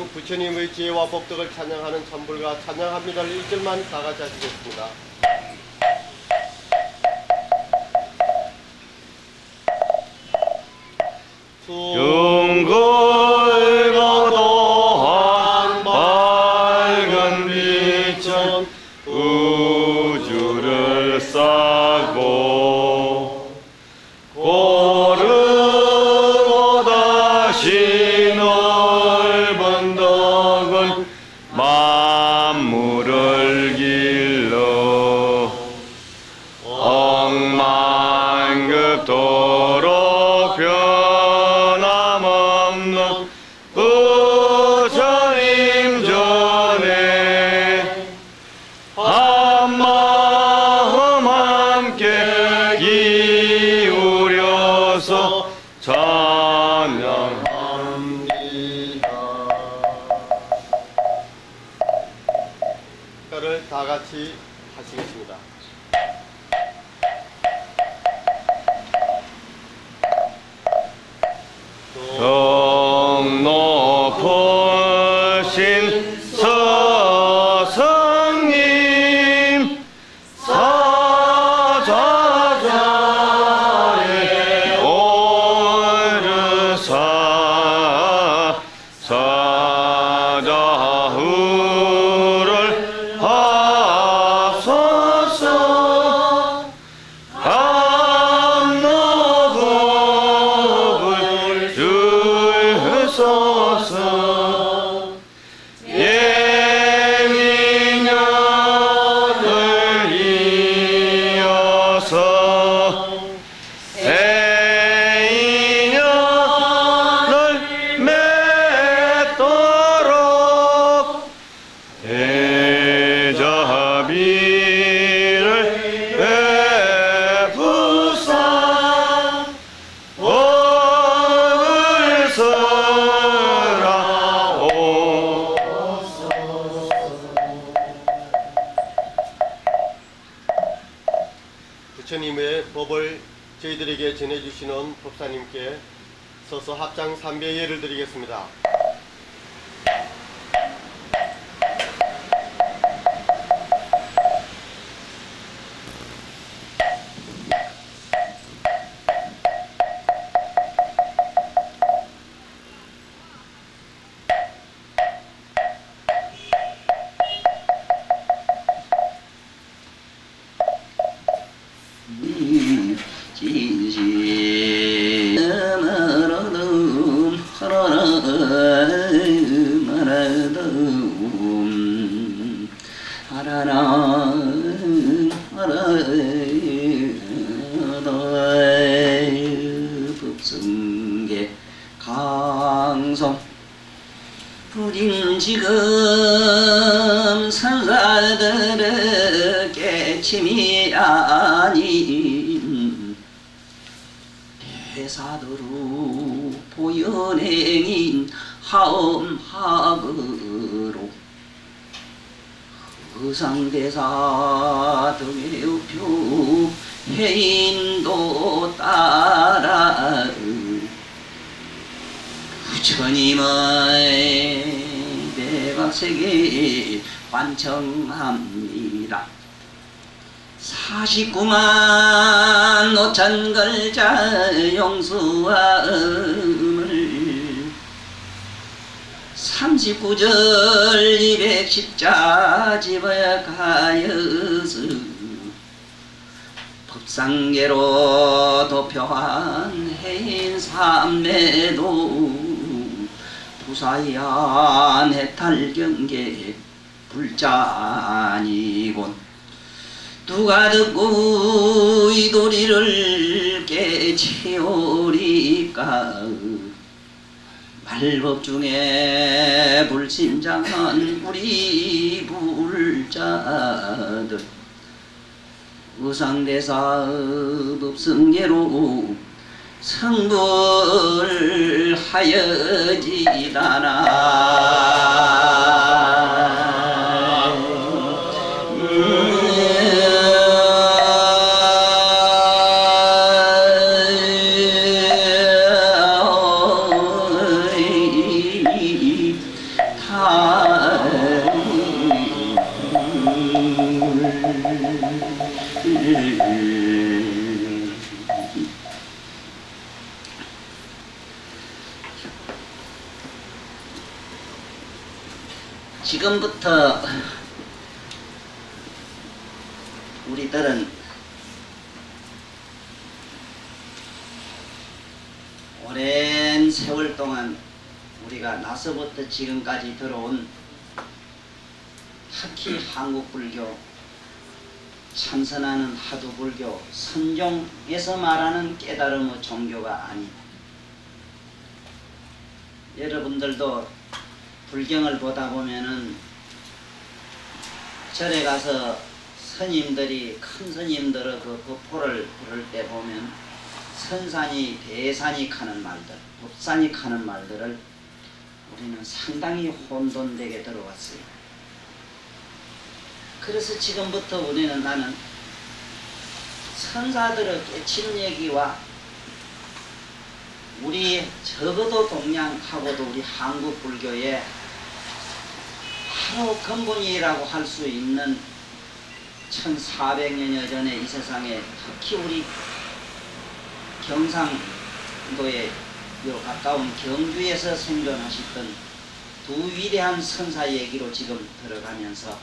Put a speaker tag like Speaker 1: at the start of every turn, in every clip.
Speaker 1: 이제는 부처님의 지혜와 법덕을 찬양하는 찬불과 찬양합니다를 1절만 다같이 하시겠습니다.
Speaker 2: 둥글고도한 밝은 빛은 우주를 싸고 고르고 다시 넓은 덕은 만물을 길러 억만급도로 변함없는 부처님 전에 한마음 함께 기울여서 찬양합니다.
Speaker 1: 를 다같이 하시겠습니다.
Speaker 2: 높으신 스승님 사자자에 오르사 사자후를 하소서 감노법을 주소서 예민년을 이어서 해인년을 맺도록 대자비를 베푸사 법을 설하옵소서.
Speaker 1: 부처님의 법을 저희들에게 전해주시는 법사님께 서서 합장 3배 예를 드리겠습니다.
Speaker 3: 법성계 강성 부진 지금 선사들의 깨침이 아닌 대사도로 보현행인 하엄학으로 의상대사 등의 우표 해인도 따라 부처님의 대각세계 완청합니다. 49만 5천 글자 용수함을 39절 210자 집어가여서 법상계로 도표한 해인 삼매도 부사한 해탈경계 불자니곤 누가 듣고 이 도리를 깨치오리까 말법 중에 불심장한 우리 불자들 의상대사 법승계로 성불하여지다나 지금부터 우리들은 오랜 세월 동안 우리가 나서부터 지금까지 들어온 특히 한국불교, 참선하는 하두불교, 선종에서 말하는 깨달음의 종교가 아니다. 여러분들도 불경을 보다 보면은 절에 가서 스님들이, 큰 스님들의 그 법포를 부를 때 보면 선산이, 대산이 하는 말들, 법산이 하는 말들을 우리는 상당히 혼돈되게 들어왔어요. 그래서 지금부터 우리는 나는 선사들의 깨친 얘기와 우리 적어도 동양하고도 우리 한국 불교의 바로 근본이라고 할 수 있는 1400년여 전에 이 세상에 특히 우리 경상도의 요 가까운 경주에서 생존하셨던 두 위대한 선사 얘기로 지금 들어가면서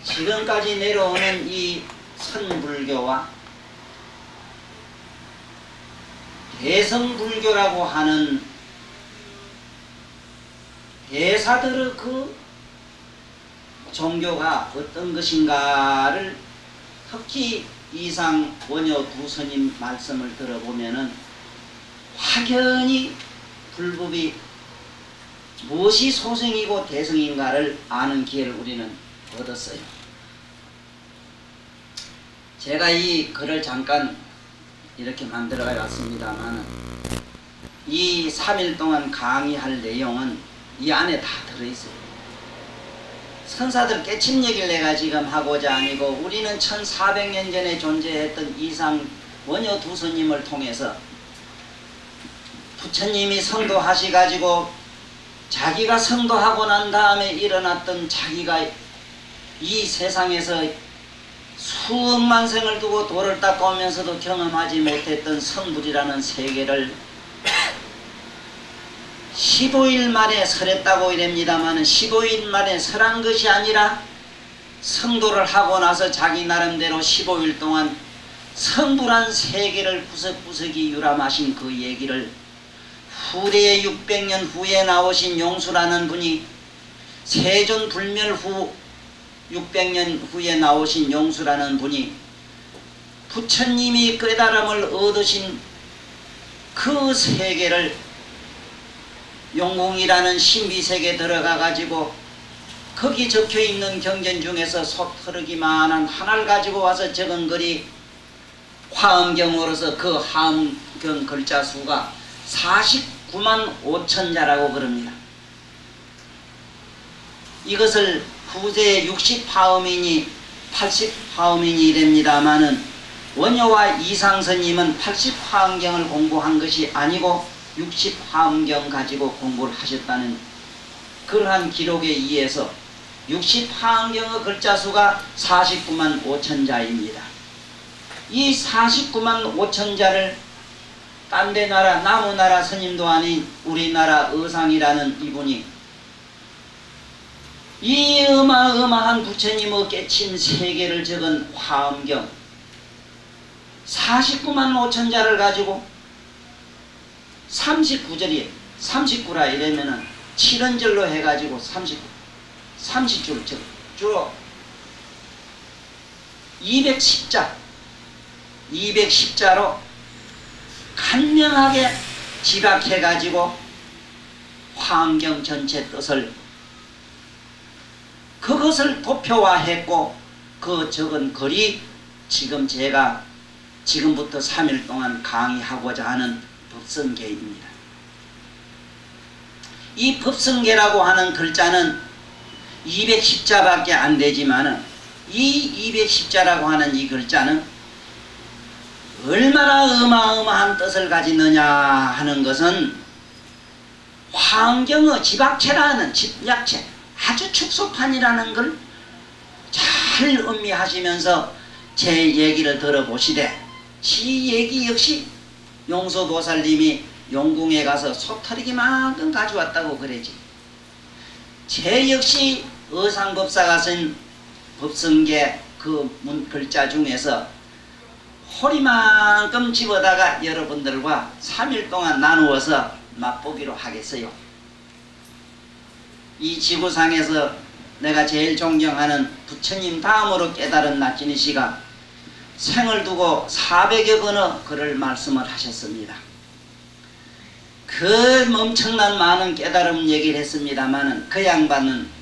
Speaker 3: 지금까지 내려오는 이 선불교와 대성불교라고 하는 대사들의 그 종교가 어떤 것인가를 특히 이상 원효 두 스님 말씀을 들어보면은 확연히 불법이 무엇이 소승이고 대승인가를 아는 기회를 우리는 얻었어요. 제가 이 글을 잠깐 이렇게 만들어 왔습니다만 이 3일 동안 강의할 내용은 이 안에 다 들어있어요. 선사들 깨침 얘기를 내가 지금 하고자 아니고 우리는 1400년 전에 존재했던 이상 원효 두 스님을 통해서 부처님이 성도하시가지고 자기가 성도하고 난 다음에 일어났던 자기가 이 세상에서 수억만 생을 두고 도를 닦아오면서도 경험하지 못했던 성불이라는 세계를 15일 만에 설했다고 이랍니다만 15일 만에 설한 것이 아니라 성도를 하고 나서 자기 나름대로 15일 동안 성불한 세계를 구석구석이 유람하신 그 얘기를 후대에 600년 후에 나오신 용수라는 분이 세존 불멸 후 600년 후에 나오신 용수라는 분이 부처님이 깨달음을 얻으신 그 세계를 용궁이라는 신비세계에 들어가 가지고 거기 적혀있는 경전 중에서 소터르기만한 하나를 가지고 와서 적은 글이 화엄경으로서 그 화엄경 글자 수가 49만 5천 자라고 그럽니다. 이것을 후세 60화엄이니 80화엄이니 이랍니다마는 원효와 이상스님은 80화엄경을 공부한 것이 아니고 60화엄경 가지고 공부를 하셨다는 그러한 기록에 의해서 60화엄경의 글자 수가 49만 5천 자입니다. 이 49만 5천 자를 딴 데 나라 나무나라 스님도 아닌 우리나라 의상이라는 이분이 이 어마어마한 부처님의 깨친 세계를 적은 화엄경 49만 5천 자를 가지고 39절이 39라 이러면은 7원절로 해가지고 30줄 주로 210자로 간명하게 지각해가지고 화엄경 전체 뜻을 그것을 도표화했고 그 적은 글이 지금 제가 지금부터 3일 동안 강의하고자 하는 법성계입니다. 이 법성계라고 하는 글자는 210자밖에 안 되지만은 이 210자라고 하는 이 글자는 얼마나 어마어마한 뜻을 가지느냐 하는 것은 화엄경의 집약체라는 집약체 아주 축소판이라는 걸 잘 음미하시면서 제 얘기를 들어보시되 이 얘기 역시 용서보살님이 용궁에 가서 소터리기만큼 가져왔다고 그러지. 제 역시 의상법사가 쓴 법성계 그 글자 중에서 호리만큼 집어다가 여러분들과 3일 동안 나누어서 맛보기로 하겠어요. 이 지구상에서 내가 제일 존경하는 부처님 다음으로 깨달은 나찐이 씨가 생을 두고 400여 번의 글을 말씀을 하셨습니다. 그 엄청난 많은 깨달음 얘기를 했습니다마는 그 양반은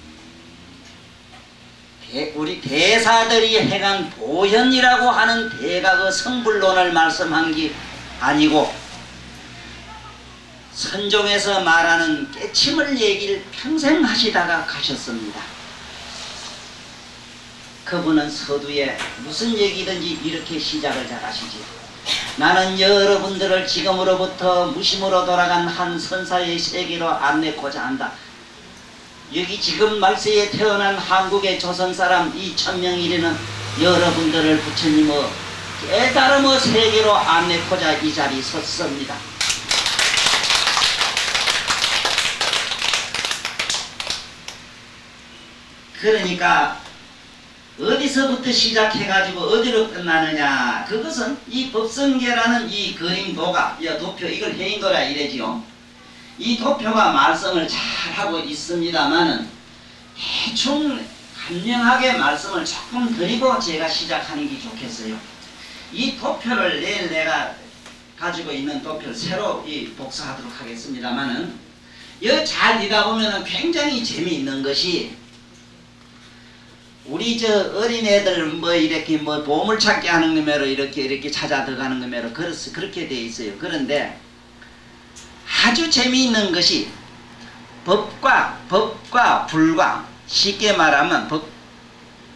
Speaker 3: 우리 대사들이 행한 보현이라고 하는 대각의 성불론을 말씀한 게 아니고 선종에서 말하는 깨침을 얘기를 평생 하시다가 가셨습니다. 그분은 서두에 무슨 얘기든지 이렇게 시작을 잘 하시지. 나는 여러분들을 지금으로부터 무심으로 돌아간 한 선사의 세계로 안내고자 한다. 여기 지금 말세에 태어난 한국의 조선사람 2000명 이르는 여러분들을 부처님의 깨달음의 세계로 안내고자 이 자리에 섰습니다. 그러니까 어디서부터 시작해가지고 어디로 끝나느냐, 그것은 이 법성계라는 이 그림도가, 도표, 이걸 해인도라 이래지요. 이 도표가 말씀을 잘하고 있습니다만은 대충 간명하게 말씀을 조금 드리고 제가 시작하는 게 좋겠어요. 이 도표를 내일 내가 가지고 있는 도표를 새로 복사하도록 하겠습니다만은 여기 잘 읽다 보면은 굉장히 재미있는 것이, 우리 저 어린애들 뭐 이렇게 뭐 보물찾기 하는 거매로 이렇게 찾아 들어가는 거매로 그렇게 돼 있어요. 그런데 아주 재미있는 것이 법과 불과, 쉽게 말하면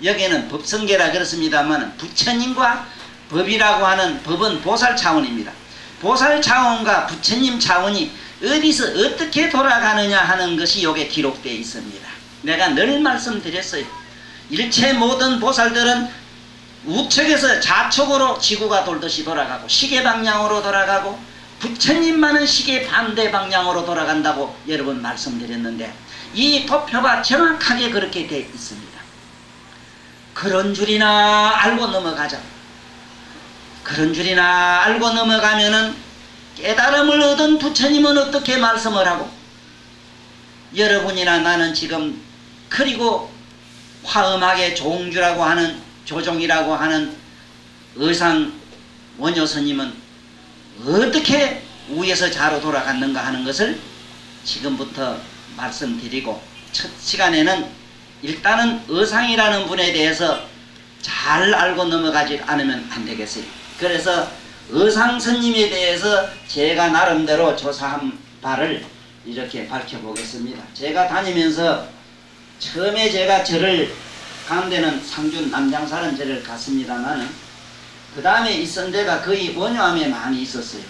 Speaker 3: 여기는 법성계라 그렇습니다만 부처님과 법이라고 하는 법은 보살 차원입니다. 보살 차원과 부처님 차원이 어디서 어떻게 돌아가느냐 하는 것이 여기에 기록되어 있습니다. 내가 늘 말씀드렸어요. 일체 모든 보살들은 우측에서 좌측으로 지구가 돌듯이 돌아가고 시계 방향으로 돌아가고 부처님만은 시계 반대 방향으로 돌아간다고 여러분 말씀드렸는데 이 도표가 정확하게 그렇게 되어 있습니다. 그런 줄이나 알고 넘어가자. 그런 줄이나 알고 넘어가면은 깨달음을 얻은 부처님은 어떻게 말씀을 하고, 여러분이나 나는 지금 그리고 화엄하게 종주라고 하는, 조종이라고 하는 의상 원효 스님은 어떻게 위에서 좌로 돌아갔는가 하는 것을 지금부터 말씀드리고, 첫 시간에는 일단은 의상이라는 분에 대해서 잘 알고 넘어가지 않으면 안 되겠어요. 그래서 의상 스님에 대해서 제가 나름대로 조사한 바를 이렇게 밝혀보겠습니다. 제가 다니면서 처음에 제가 절을 간 데는 상준 남장사는 절을 갔습니다만 그 다음에 있은 데가 거의 원효암에 많이 있었어요.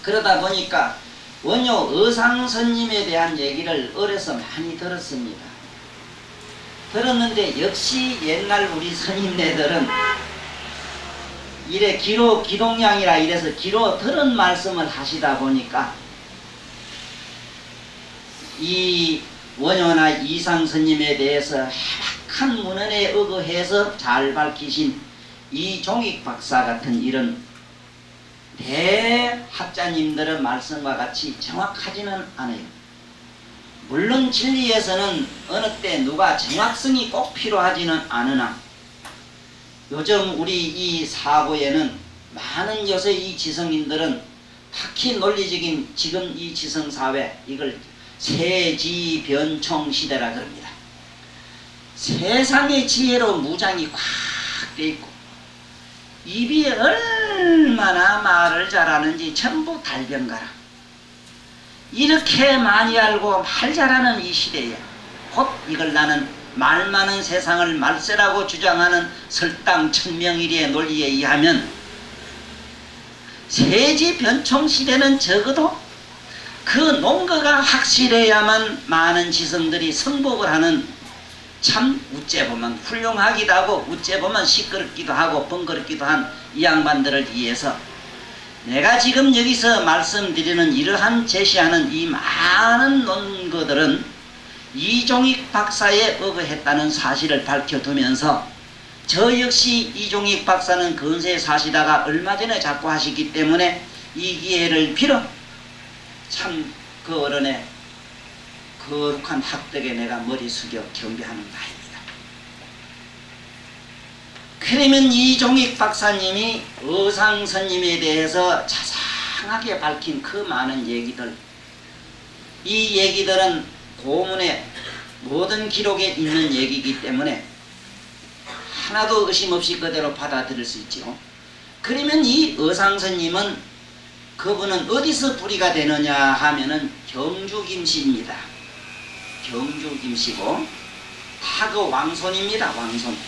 Speaker 3: 그러다 보니까 원효 의상 스님에 대한 얘기를 어려서 많이 들었습니다. 들었는데 역시 옛날 우리 스님네들은 이래 기동량이라 이래서 기로 들은 말씀을 하시다 보니까 이 원효나 이상 스님에 대해서 해박한 문헌에 의거해서 잘 밝히신 이종익 박사 같은 이런 대학자님들의 말씀과 같이 정확하지는 않아요. 물론 진리에서는 어느 때 누가 정확성이 꼭 필요하지는 않으나 요즘 우리 이 사고에는 많은 요새 이 지성인들은 특히 논리적인 지금 이 지성사회, 이걸 세지변총 시대라 그럽니다. 세상의 지혜로 무장이 꽉 돼 있고 입이 얼마나 말을 잘하는지 전부 달변가라. 이렇게 많이 알고 말 잘하는 이 시대에 곧 이걸 나는 말 많은 세상을 말세라고 주장하는 설당 천명일의 논리에 의하면 세지변총 시대는 적어도 그 논거가 확실해야만 많은 지성들이 성복을 하는, 참 우째 보면 훌륭하기도 하고 우째 보면 시끄럽기도 하고 번거롭기도 한 이 양반들을 위해서 내가 지금 여기서 말씀드리는 이러한 제시하는 이 많은 논거들은 이종익 박사에 의거했다는 사실을 밝혀두면서 저 역시 이종익 박사는 근세에 사시다가 얼마 전에 자꾸 하시기 때문에 이 기회를 빌어 참 그 어른의 거룩한 학덕에 내가 머리 숙여 경배하는 바입니다. 그러면 이종익 박사님이 의상스님에 대해서 자상하게 밝힌 그 많은 얘기들, 이 얘기들은 고문의 모든 기록에 있는 얘기이기 때문에 하나도 의심 없이 그대로 받아들일 수 있죠. 그러면 이 의상스님은 그분은 어디서 뿌리가 되느냐 하면은 경주 김씨입니다. 경주 김씨고 다 그 왕손입니다. 왕손.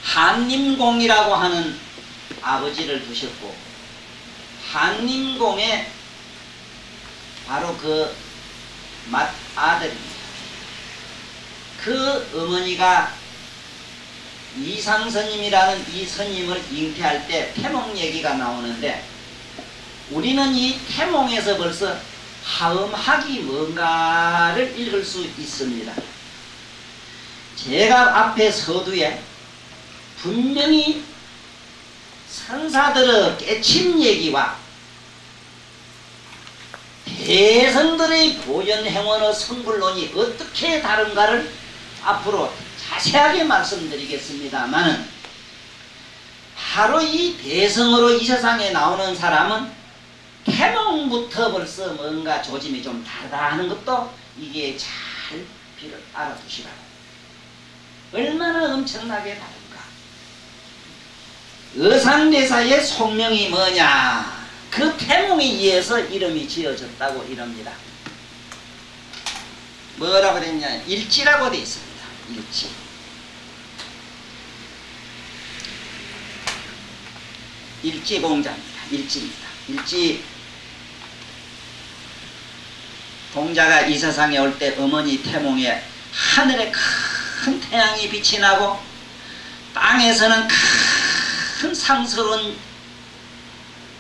Speaker 3: 한림공이라고 하는 아버지를 두셨고 한림공의 바로 그 맏아들입니다. 그 어머니가 이상스님이라는 이 스님을 잉태할 때 태몽 얘기가 나오는데 우리는 이 태몽에서 벌써 하음학이 뭔가를 읽을 수 있습니다. 제가 앞에 서두에 분명히 선사들의 깨친 얘기와 대성들의 보현행원의 성불론이 어떻게 다른가를 앞으로 자세하게 말씀드리겠습니다마는 바로 이 대성으로 이 세상에 나오는 사람은 태몽부터 벌써 뭔가 조짐이 좀 다르다 하는 것도 이게 잘 알아두시라고. 얼마나 엄청나게 다른가. 의상대사의 속명이 뭐냐, 그 태몽에 의해서 이름이 지어졌다고 이럽니다. 뭐라고 됐냐, 일지라고 되어 있습니다. 일지. 일지공자입니다. 일지입니다. 일지 공자가 이 세상에 올 때 어머니 태몽에 하늘에 큰 태양이 빛이 나고 땅에서는 큰 상스러운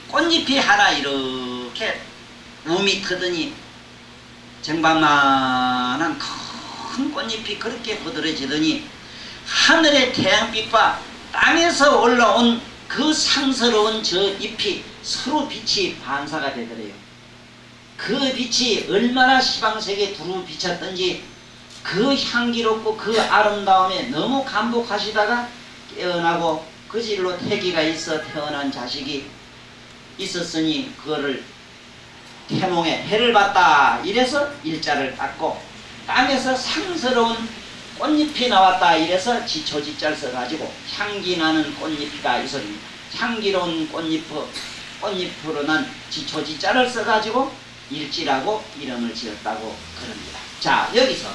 Speaker 3: 꽃잎이 하나 이렇게 우미 크더니 정반만한 큰 꽃잎이 그렇게 부드러지더니 하늘의 태양빛과 땅에서 올라온 그 상스러운 저 잎이 서로 빛이 반사가 되더래요. 그 빛이 얼마나 시방색에 두루 비쳤던지 그 향기롭고 그 아름다움에 너무 감복하시다가 깨어나고 그 질로 태기가 있어 태어난 자식이 있었으니 그거를 태몽에 해를 봤다 이래서 일자를 땄고, 땅에서 상스러운 꽃잎이 나왔다 이래서 지초지자를 써가지고 향기 나는 꽃잎이다 이 소리입니다. 향기로운 꽃잎으로 난 지초지자를 써가지고 일지라고 이름을 지었다고 그럽니다. 자, 여기서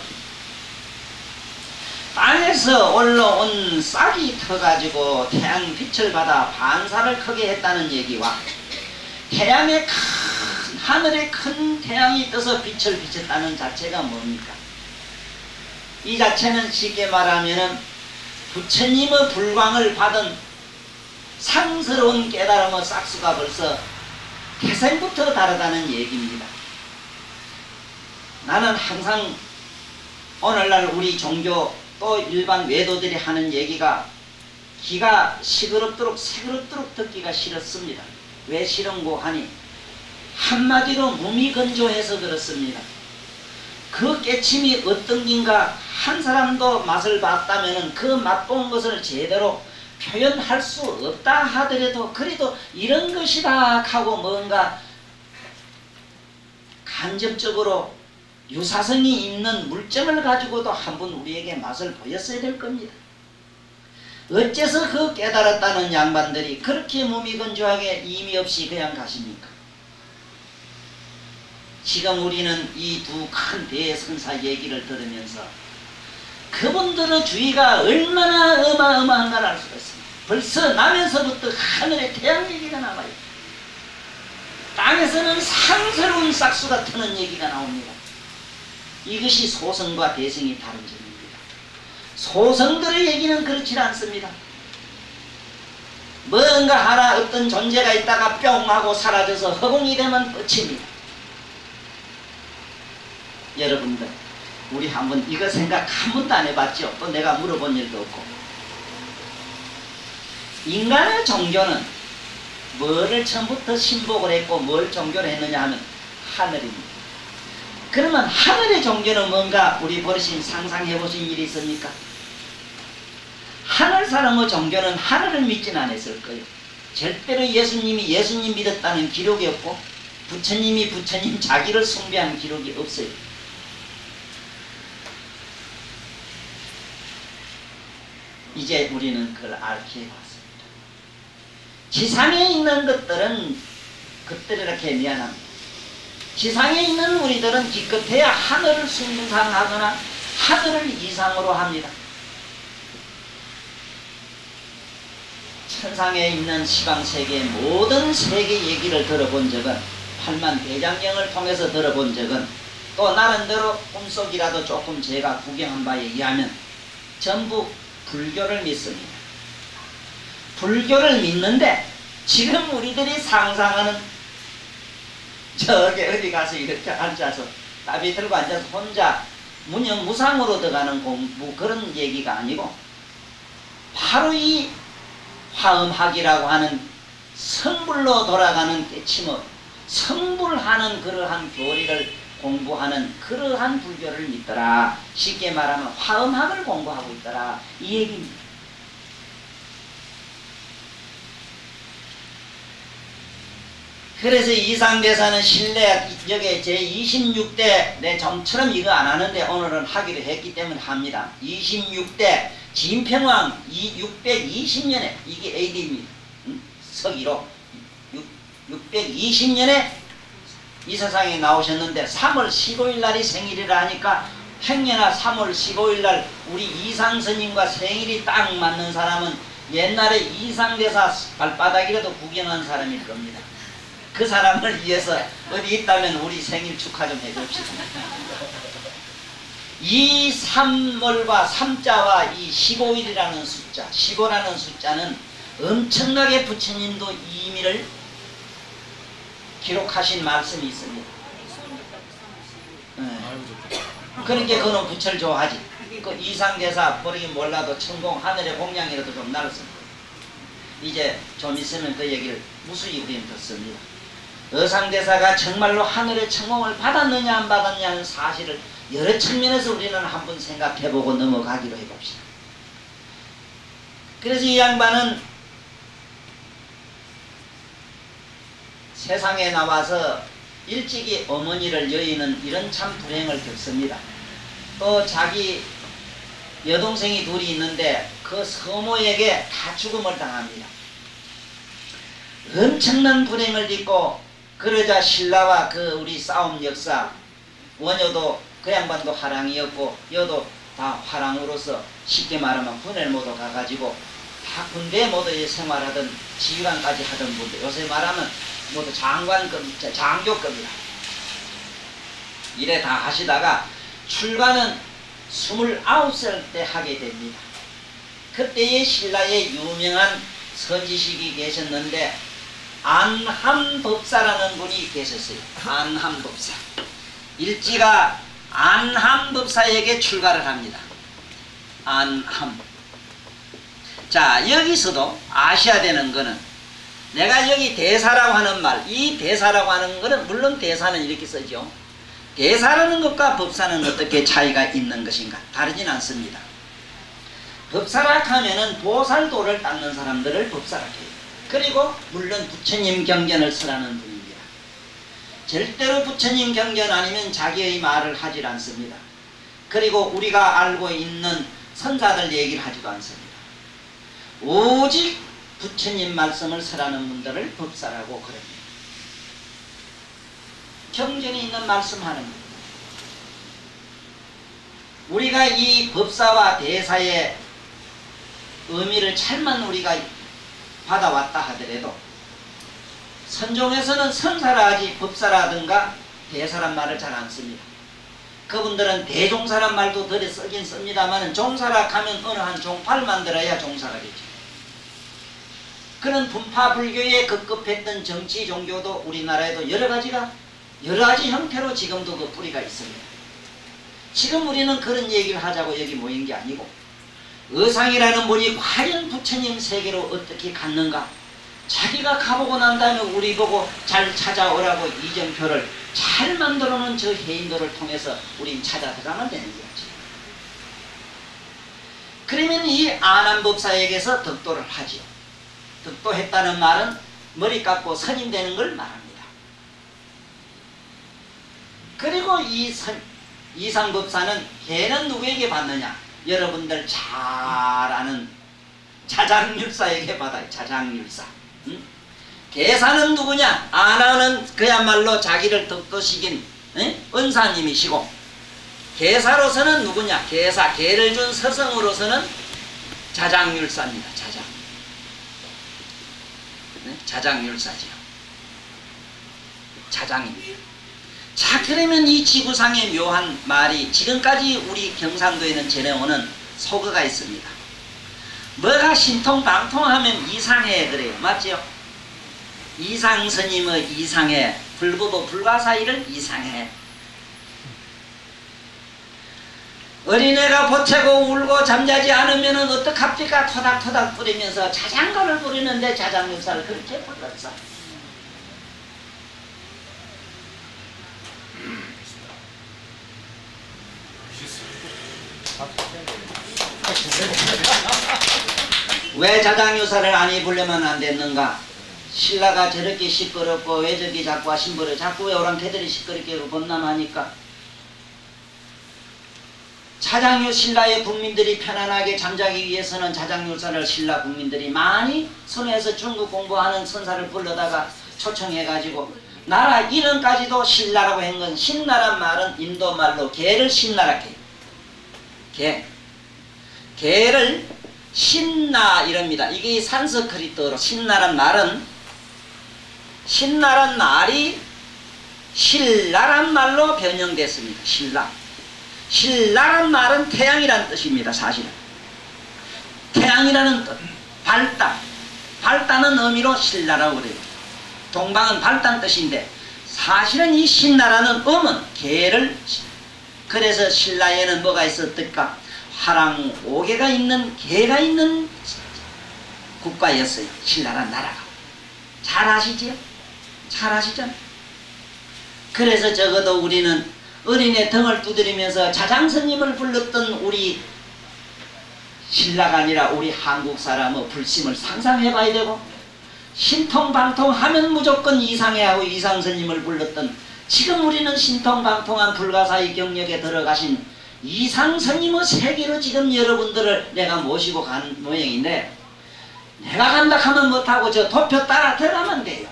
Speaker 3: 땅에서 올라온 싹이 터가지고 태양 빛을 받아 반사를 크게 했다는 얘기와 태양의 하늘에 큰 태양이 떠서 빛을 비쳤다는 자체가 뭡니까? 이 자체는 쉽게 말하면 부처님의 불광을 받은 상스러운 깨달음의 싹수가 벌써 태생부터 다르다는 얘기입니다. 나는 항상 오늘날 우리 종교 또 일반 외도들이 하는 얘기가 귀가 시끄럽도록 새그럽도록 듣기가 싫었습니다. 왜 싫은고 하니 한마디로 무미건조해서 그렇습니다. 그 깨침이 어떤 긴가 한 사람도 맛을 봤다면 그 맛본 것을 제대로 표현할 수 없다 하더라도 그래도 이런 것이다 하고 뭔가 간접적으로 유사성이 있는 물점을 가지고도 한번 우리에게 맛을 보였어야 될 겁니다. 어째서 그 깨달았다는 양반들이 그렇게 무미건조하게 의미 없이 그냥 가십니까? 지금 우리는 이 두 큰 대선사 얘기를 들으면서 그분들의 주의가 얼마나 어마어마한가를 알 수가 있습니다. 벌써 나면서부터 하늘에 태양 얘기가 나와요. 땅에서는 상스러운 싹수가 트는 얘기가 나옵니다. 이것이 소성과 대성이 다른 점입니다. 소성들의 얘기는 그렇지 않습니다. 뭔가 하나 어떤 존재가 있다가 뿅 하고 사라져서 허공이 되면 끝입니다. 여러분들, 우리 한번 이거 생각 한 번도 안 해봤죠? 또 내가 물어본 일도 없고. 인간의 종교는 뭐를 처음부터 신복을 했고 뭘 종교를 했느냐 하면 하늘입니다. 그러면 하늘의 종교는 뭔가 우리 버릇이 상상해 보신 일이 있습니까? 하늘 사람의 종교는 하늘을 믿지는 않았을 거예요. 절대로 예수님이 예수님 믿었다는 기록이 없고 부처님이 부처님 자기를 숭배한 기록이 없어요. 이제 우리는 그걸 알게 해봤습니다. 지상에 있는 것들은 그때 이렇게 미안합니다. 지상에 있는 우리들은 기껏해야 하늘을 숭상하거나 하늘을 이상으로 합니다. 천상에 있는 시방세계의 모든 세계 얘기를 들어본 적은 팔만대장경을 통해서 들어본 적은 또 나름대로 꿈속이라도 조금 제가 구경한 바에 의하면 전부 불교를 믿습니다. 불교를 믿는데 지금 우리들이 상상하는 저기 어디 가서 이렇게 앉아서 나비 들고 앉아서 혼자 무념무상으로 들어가는 공부 그런 얘기가 아니고 바로 이 화엄학이라고 하는 성불로 돌아가는 깨침을 성불하는 그러한 교리를 공부하는 그러한 불교를 믿더라. 쉽게 말하면 화엄학을 공부하고 있더라. 이 얘기입니다. 그래서 이상대사는 신뢰 여기 제26대 내 좀처럼 이거 안 하는데 오늘은 하기로 했기 때문에 합니다. 26대 진평왕 620년에 이게 AD입니다. 서기로 620년에 이 세상에 나오셨는데 3월 15일 날이 생일이라 하니까 행여나 3월 15일 날 우리 이상스님과 생일이 딱 맞는 사람은 옛날에 이상대사 발바닥이라도 구경한 사람일 겁니다. 그 사람을 위해서 어디 있다면 우리 생일 축하 좀 해줍시다. 이 3월과 3자와 이 15일이라는 숫자, 15라는 숫자는 엄청나게 부처님도 이미를 기록하신 말씀이 있습니다. 그러니까 그는 부처를 좋아하지. 그 이상대사 모르긴 몰라도 천공 하늘의 공양이라도 좀 날았습니다. 이제 좀 있으면 그 얘기를 무수히 우리는 듣습니다. 어상대사가 정말로 하늘의 천공을 받았느냐 안 받았느냐는 사실을 여러 측면에서 우리는 한번 생각해보고 넘어가기로 해봅시다. 그래서 이 양반은 세상에 나와서 일찍이 어머니를 여의는 이런 참 불행을 겪습니다. 또 자기 여동생이 둘이 있는데 그 서모에게 다 죽음을 당합니다. 엄청난 불행을 딛고 그러자 신라와 그 우리 싸움 역사 원효도 그 양반도 화랑이었고 여도 다 화랑으로서 쉽게 말하면 군에 모두 가가지고 다 군대에 모두 생활하던 지휘관까지 하던 분들 요새 말하면 모두 장관급, 장교급이라 이래 다 하시다가 출가는 29살 때 하게 됩니다. 그때의 신라의 유명한 선지식이 계셨는데 안함법사라는 분이 계셨어요. 안함법사. 일지가 안함법사에게 출가를 합니다. 안함. 자, 여기서도 아셔야 되는 거는 내가 여기 대사라고 하는 말, 이 대사라고 하는 거는 물론 대사는 이렇게 쓰죠. 대사라는 것과 법사는 어떻게 차이가 있는 것인가? 다르진 않습니다. 법사라 하면은 보살도를 닦는 사람들을 법사라 해요. 그리고 물론 부처님 경전을 쓰라는 분입니다. 절대로 부처님 경전 아니면 자기의 말을 하질 않습니다. 그리고 우리가 알고 있는 선사들 얘기를 하지도 않습니다. 오직 부처님 말씀을 쓰라는 분들을 법사라고 그럽니다. 경전에 있는 말씀하는 겁니다. 우리가 이 법사와 대사의 의미를 잘만 우리가 받아왔다 하더라도 선종에서는 선사라 하지 법사라든가 대사란 말을 잘 안 씁니다. 그분들은 대종사란 말도 들여 쓰긴 씁니다만 종사라 하면 어느 한 종파를 만들어야 종사가 되죠. 그런 분파불교에 급급했던 정치 종교도 우리나라에도 여러 가지 형태로 지금도 그 뿌리가 있습니다. 지금 우리는 그런 얘기를 하자고 여기 모인 게 아니고, 의상이라는 분이 과연 부처님 세계로 어떻게 갔는가, 자기가 가보고 난 다음에 우리 보고 잘 찾아오라고 이정표를 잘 만들어 놓은 저 해인도를 통해서 우린 찾아 들어가면 되는 거지. 그러면 이 아난법사에게서 덕도를 하지요. 덕도했다는 말은 머리 깎고 선임 되는 걸 말합니다. 그리고 이상법사는 걔는 누구에게 받느냐? 여러분들 잘 아는 자장률사에게 받아요. 자장률사. 응? 계사는 누구냐? 아나는 그야말로 자기를 덕도시킨 은사님이시고, 계사로서는 누구냐? 계사, 계를 준 서성으로서는 자장률사입니다. 자장. 자장률사지요. 자장입니다. 자, 그러면 이 지구상의 묘한 말이 지금까지 우리 경상도에는 전해오는 소거가 있습니다. 뭐가 신통방통하면 이상해 그래요. 맞죠? 이상스님의 이상해, 불구도 불가사의를 이상해. 어린애가 보채고 울고 잠자지 않으면 어떡합니까? 토닥토닥 부리면서 자장가를 부리는데 자장육사를 그렇게 불렀어. 왜 자장유사를 아니 부르면 안 됐는가? 신라가 저렇게 시끄럽고 왜 저기 자꾸 신부를 자꾸 왜 오랑캐들이 시끄럽게 범람하니까? 자장유 신라의 국민들이 편안하게 잠자기 위해서는 자장유사를 신라 국민들이 많이 손에서 중국 공부하는 선사를 불러다가 초청해가지고 나라 이름까지도 신라라고 한 건, 신라란 말은 인도말로 개를 신나라 개. 개를 신나 이럽니다. 이게 산스크리트어로 신나란 말은, 신나란 말이 신라란 말로 변형됐습니다. 신라. 신라란 말은 태양이라는 뜻입니다. 사실은 태양이라는 뜻, 밝다. 밝다는 의미로 신라라고 그래요. 동방은 밝다는 뜻인데 사실은 이 신나라는 음은 개를, 그래서 신라에는 뭐가 있었을까? 화랑 오개가 있는, 개가 있는 국가였어요. 신라란 나라가. 잘 아시지요? 잘 아시죠? 그래서 적어도 우리는 어린애 등을 두드리면서 자장스님을 불렀던 우리 신라가 아니라 우리 한국 사람의 불심을 상상해봐야 되고, 신통방통하면 무조건 이상해하고 이상스님을 불렀던, 지금 우리는 신통방통한 불가사의 경력에 들어가신 이상스님의 세계로 지금 여러분들을 내가 모시고 가는 모양인데, 내가 간다 하면 못하고 저 도표 따라 들어가면 돼요.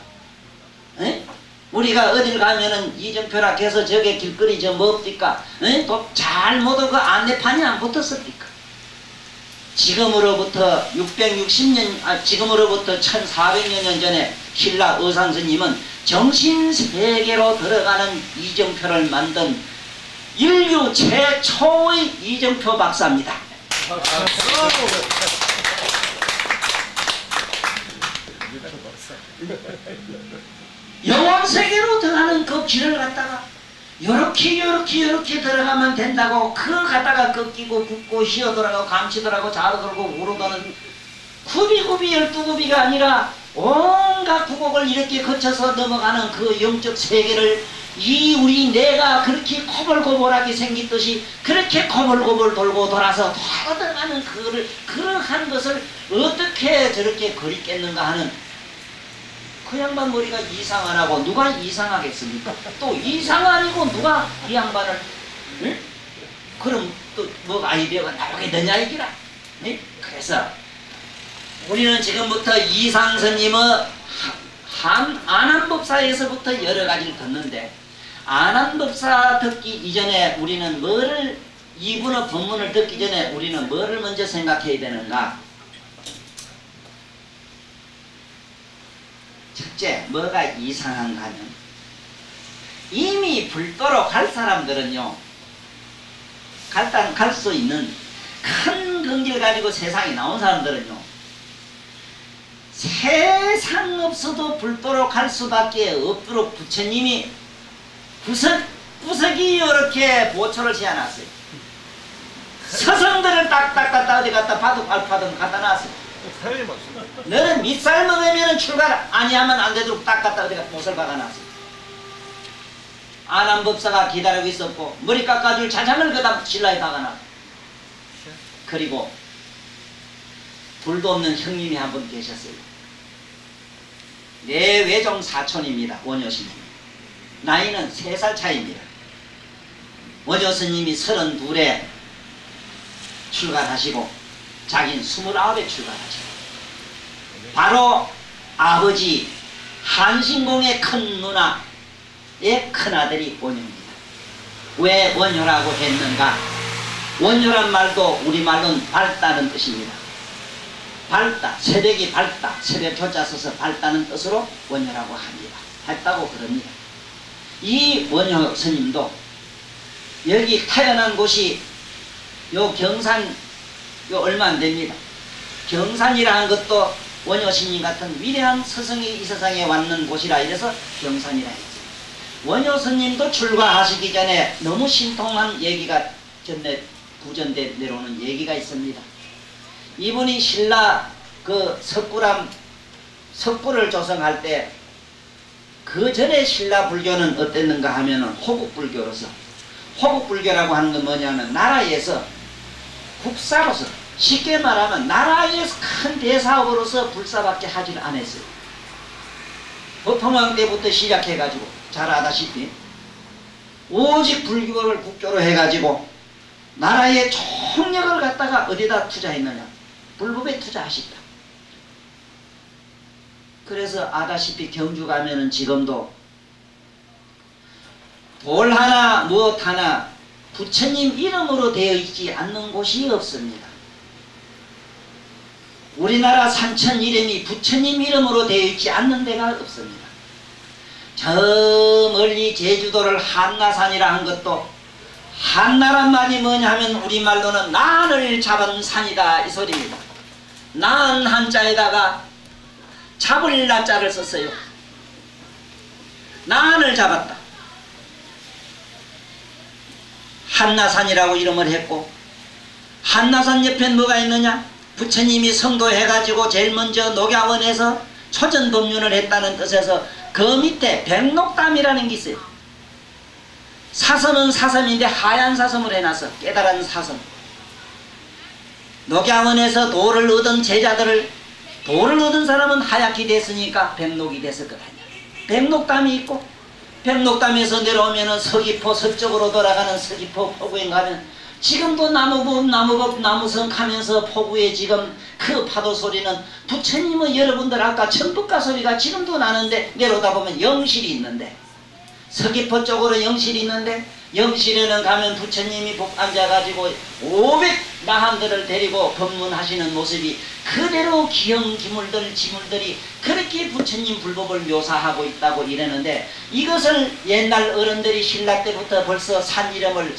Speaker 3: 에? 우리가 어딜 가면은 이정표라 해서 저게 길거리 저 뭐 없디까? 잘 모두 그 안내판이 안 붙었습니까? 지금으로부터 660년, 지금으로부터 1400여 년 전에 신라 의상스님은 정신세계로 들어가는 이정표를 만든 인류 최초의 이정표 박사입니다. 영혼세계로 들어가는 그 길을 갖다가 요렇게 들어가면 된다고, 그 갖다가 꺾이고 굽고 휘어들어가고 감치더라고 자르더라고 우러가는 구비구비 12구비가 아니라 온갖 구곡을 이렇게 거쳐서 넘어가는 그 영적 세계를 이 우리 내가 그렇게 코벌코벌하게 생겼듯이 그렇게 코벌코벌 돌고 돌아서 들어가는 그거를, 그러한 것을 어떻게 저렇게 그리겠는가 하는, 그 양반 머리가 이상 안 하고 누가 이상하겠습니까? 또 이상 아니고 누가 이 양반을, 응? 그럼 또 뭐 아이디어가 나오겠느냐 이기라. 응? 그래서 우리는 지금부터 이상스님의 아난법사에서부터 여러 가지를 듣는데, 아난법사 듣기 이전에 우리는 뭐를, 이분의 법문을 듣기 전에 우리는 뭐를 먼저 생각해야 되는가? 첫째, 뭐가 이상한가 하면, 이미 불도로 갈 사람들은요, 갈 수 있는 큰 긍지를 가지고 세상에 나온 사람들은요, 세상 없어도 불도로 갈 수밖에 없도록 부처님이 구석이 이렇게 보초를 지어놨어요. 서성들을 딱딱 갖다 어디 갖다 바둑 알파든 갖다 놨어.
Speaker 2: 사연이 맞습니다.
Speaker 3: 너는 밑살 먹으면 출가를 아니하면 안 되도록 딱 갖다 어디 못을 박아놨어. 안암법사가 기다리고 있었고 머리 깎아줄 자장을 그다음 신라에 박아놨어. 그리고 둘도 없는 형님이 한 분 계셨어요. 내 외종 사촌입니다. 원효스님. 나이는 3살 차이입니다. 원효스님이 32에 출가하시고 자기는 29에 출가하시고 바로 아버지 한신공의 큰 누나의 큰아들이 원효입니다. 왜 원효라고 했는가? 원효란 말도 우리말로는 밝다는 뜻입니다. 밝다, 새벽이 밝다, 새벽 조자 써서 밝다는 뜻으로 원효라고 합니다. 밝다고 그럽니다. 이 원효 스님도 여기 태어난 곳이 요 경산 요 얼마 안 됩니다. 경산이라는 것도 원효 스님 같은 위대한 스승이 이 세상에 왔는 곳이라 이래서 경산이라 했어요. 원효 스님도 출가하시기 전에 너무 신통한 얘기가 구전대 내려오는 얘기가 있습니다. 이분이 신라 그 석굴을 조성할 때 그 전에 신라 불교는 어땠는가 하면은 호국불교로서, 호국불교라고 하는 건 뭐냐면 나라에서 국사로서, 쉽게 말하면 나라에서 큰 대사업으로서 불사밖에 하지를 않았어요. 법화왕 때부터 시작해가지고 잘 아다시피 오직 불교를 국교로 해가지고 나라의 총력을 갖다가 어디다 투자했느냐? 불법에 투자하셨다. 그래서 아다시피 경주 가면은 지금도 돌 하나 무엇 하나 부처님 이름으로 되어 있지 않는 곳이 없습니다. 우리나라 산천 이름이 부처님 이름으로 되어 있지 않는 데가 없습니다. 저 멀리 제주도를 한라산이라 한 것도 한나란 말이 뭐냐 하면 우리말로는 난을 잡은 산이다 이 소리입니다. 난 한자에다가 잡을 나자를 썼어요. 난을 잡았다. 한나산이라고 이름을 했고, 한나산 옆엔 뭐가 있느냐? 부처님이 성도해가지고 제일 먼저 녹야원에서 초전법륜을 했다는 뜻에서 그 밑에 백록담이라는 게 있어요. 사섬은 사섬인데 하얀 사섬을 해놨어. 깨달은 사섬. 녹야원에서 도를 얻은 제자들을, 도를 얻은 사람은 하얗게 됐으니까 백록이 됐을 것 아니야. 백록담이 있고, 백록담에서 내려오면은 서귀포 서쪽으로 돌아가는 서귀포 포구에 가면 지금도 나무법 나무성 가면서 포구에 지금 그 파도 소리는 부처님은 여러분들 아까 천북가 소리가 지금도 나는데 내려오다 보면 영실이 있는데, 서귀포 쪽으로 영실이 있는데 영실에는 가면 부처님이 복 앉아가지고 500나한들을 데리고 법문하시는 모습이 그대로 기형기물들 지물들이 그렇게 부처님 불법을 묘사하고 있다고 이러는데, 이것을 옛날 어른들이 신라 때부터 벌써 산 이름을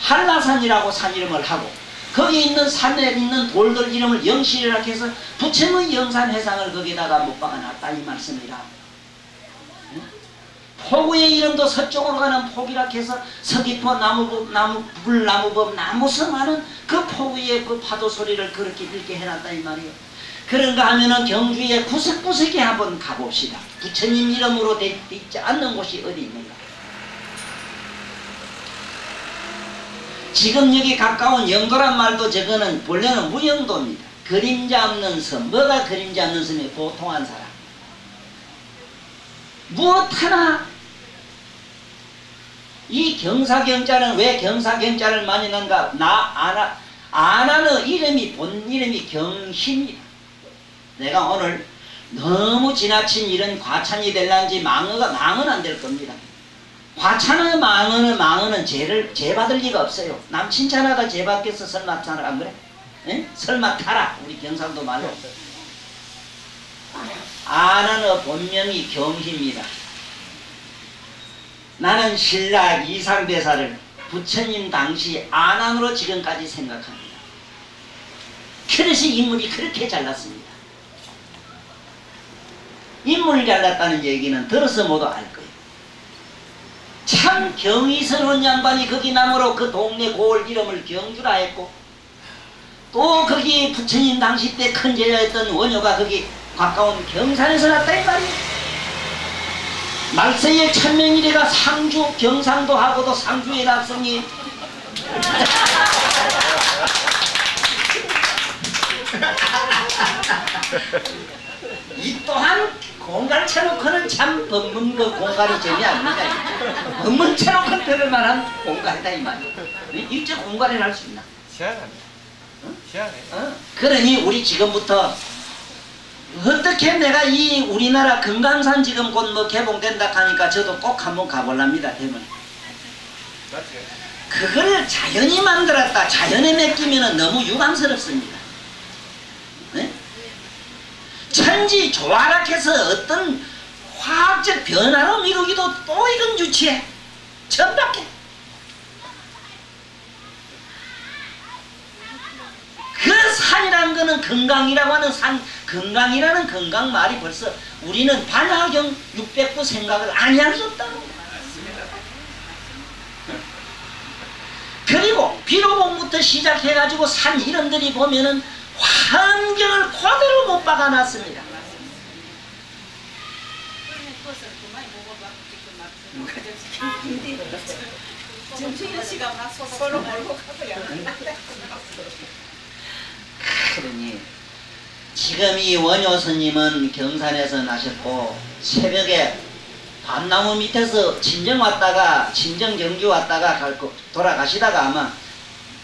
Speaker 3: 한라산이라고 산 이름을 하고, 거기 있는 산에 있는 돌들 이름을 영실이라고 해서 부처님의 영산회상을 거기다가 못 박아놨다 이 말씀이라. 포구의 이름도 서쪽으로 가는 포기라 해서 서귀포 불나무법 나무섬 하는 그 포구의 그 파도 소리를 그렇게 읽게 해놨다 이 말이에요. 그런가 하면은 경주에 구석구석에 한번 가봅시다. 부처님 이름으로 돼 있지 않는 곳이 어디 있는가? 지금 여기 가까운 영도란 말도 저거는 본래는 무영도입니다. 그림자 없는 섬. 뭐가 그림자 없는 섬이에요? 보통한 사람. 무엇 하나 이 경사경자는 왜 경사경자를 많이 넣는가? 아나는 이름이 본 이름이 경희입니다. 내가 오늘 너무 지나친 이런 과찬이 될란지 망은 안 될 겁니다. 과찬은 망은 죄 받을 리가 없어요. 남 칭찬하다 죄 받겠어. 설마 타라 안 그래? 에? 설마 타라 우리 경상도 말로. 아나는 본명이 경희입니다. 나는 신라 이상대사를 부처님 당시 아난으로 지금까지 생각합니다. 그래서 인물이 그렇게 잘났습니다. 인물이 잘났다는 얘기는 들어서 모두 알 거예요. 참 경이스러운 양반이 거기 나무로 그 동네 고을 이름을 경주라 했고, 또 거기 부처님 당시 때 큰 제자였던 원효가 거기 가까운 경산에서 났다 이 말이에요. 말세에 천명이래가 상주 경상도 하고도 상주에 났으니 이 또한 공간 쳐놓고는 참 법문 그 공간이 재미아닙니다. 법문 쳐놓고 들을 만한 공간이다 이 말이에요. 일제 공간을 할 수 있나?
Speaker 2: 희한하네. 희한해.
Speaker 3: 그러니 우리 지금부터 어떻게 내가 이 우리나라 금강산 지금 곧 뭐 개봉된다 하니까 저도 꼭 한번 가볼랍니다. 대문.
Speaker 2: 맞지?
Speaker 3: 그걸 자연이 만들었다 자연에 맡기면 너무 유감스럽습니다. 네? 천지 조화락해서 어떤 화학적 변화로 미루기도 또 이건 유치해. 천박해. 그 산이라는 거는 건강이라고 하는 산, 건강이라는 건강 말이 벌써 우리는 반화경 600부 생각을 아니할 수 없다고. 그리고 비로봉부터 시작해가지고 산 이름들이 보면은 환경을 그대로 못 박아놨습니다. 그러니 지금 이 원효 스님은 경산에서 나셨고 새벽에 밤나무 밑에서 친정 왔다가 친정 경주 왔다가 돌아가시다가 아마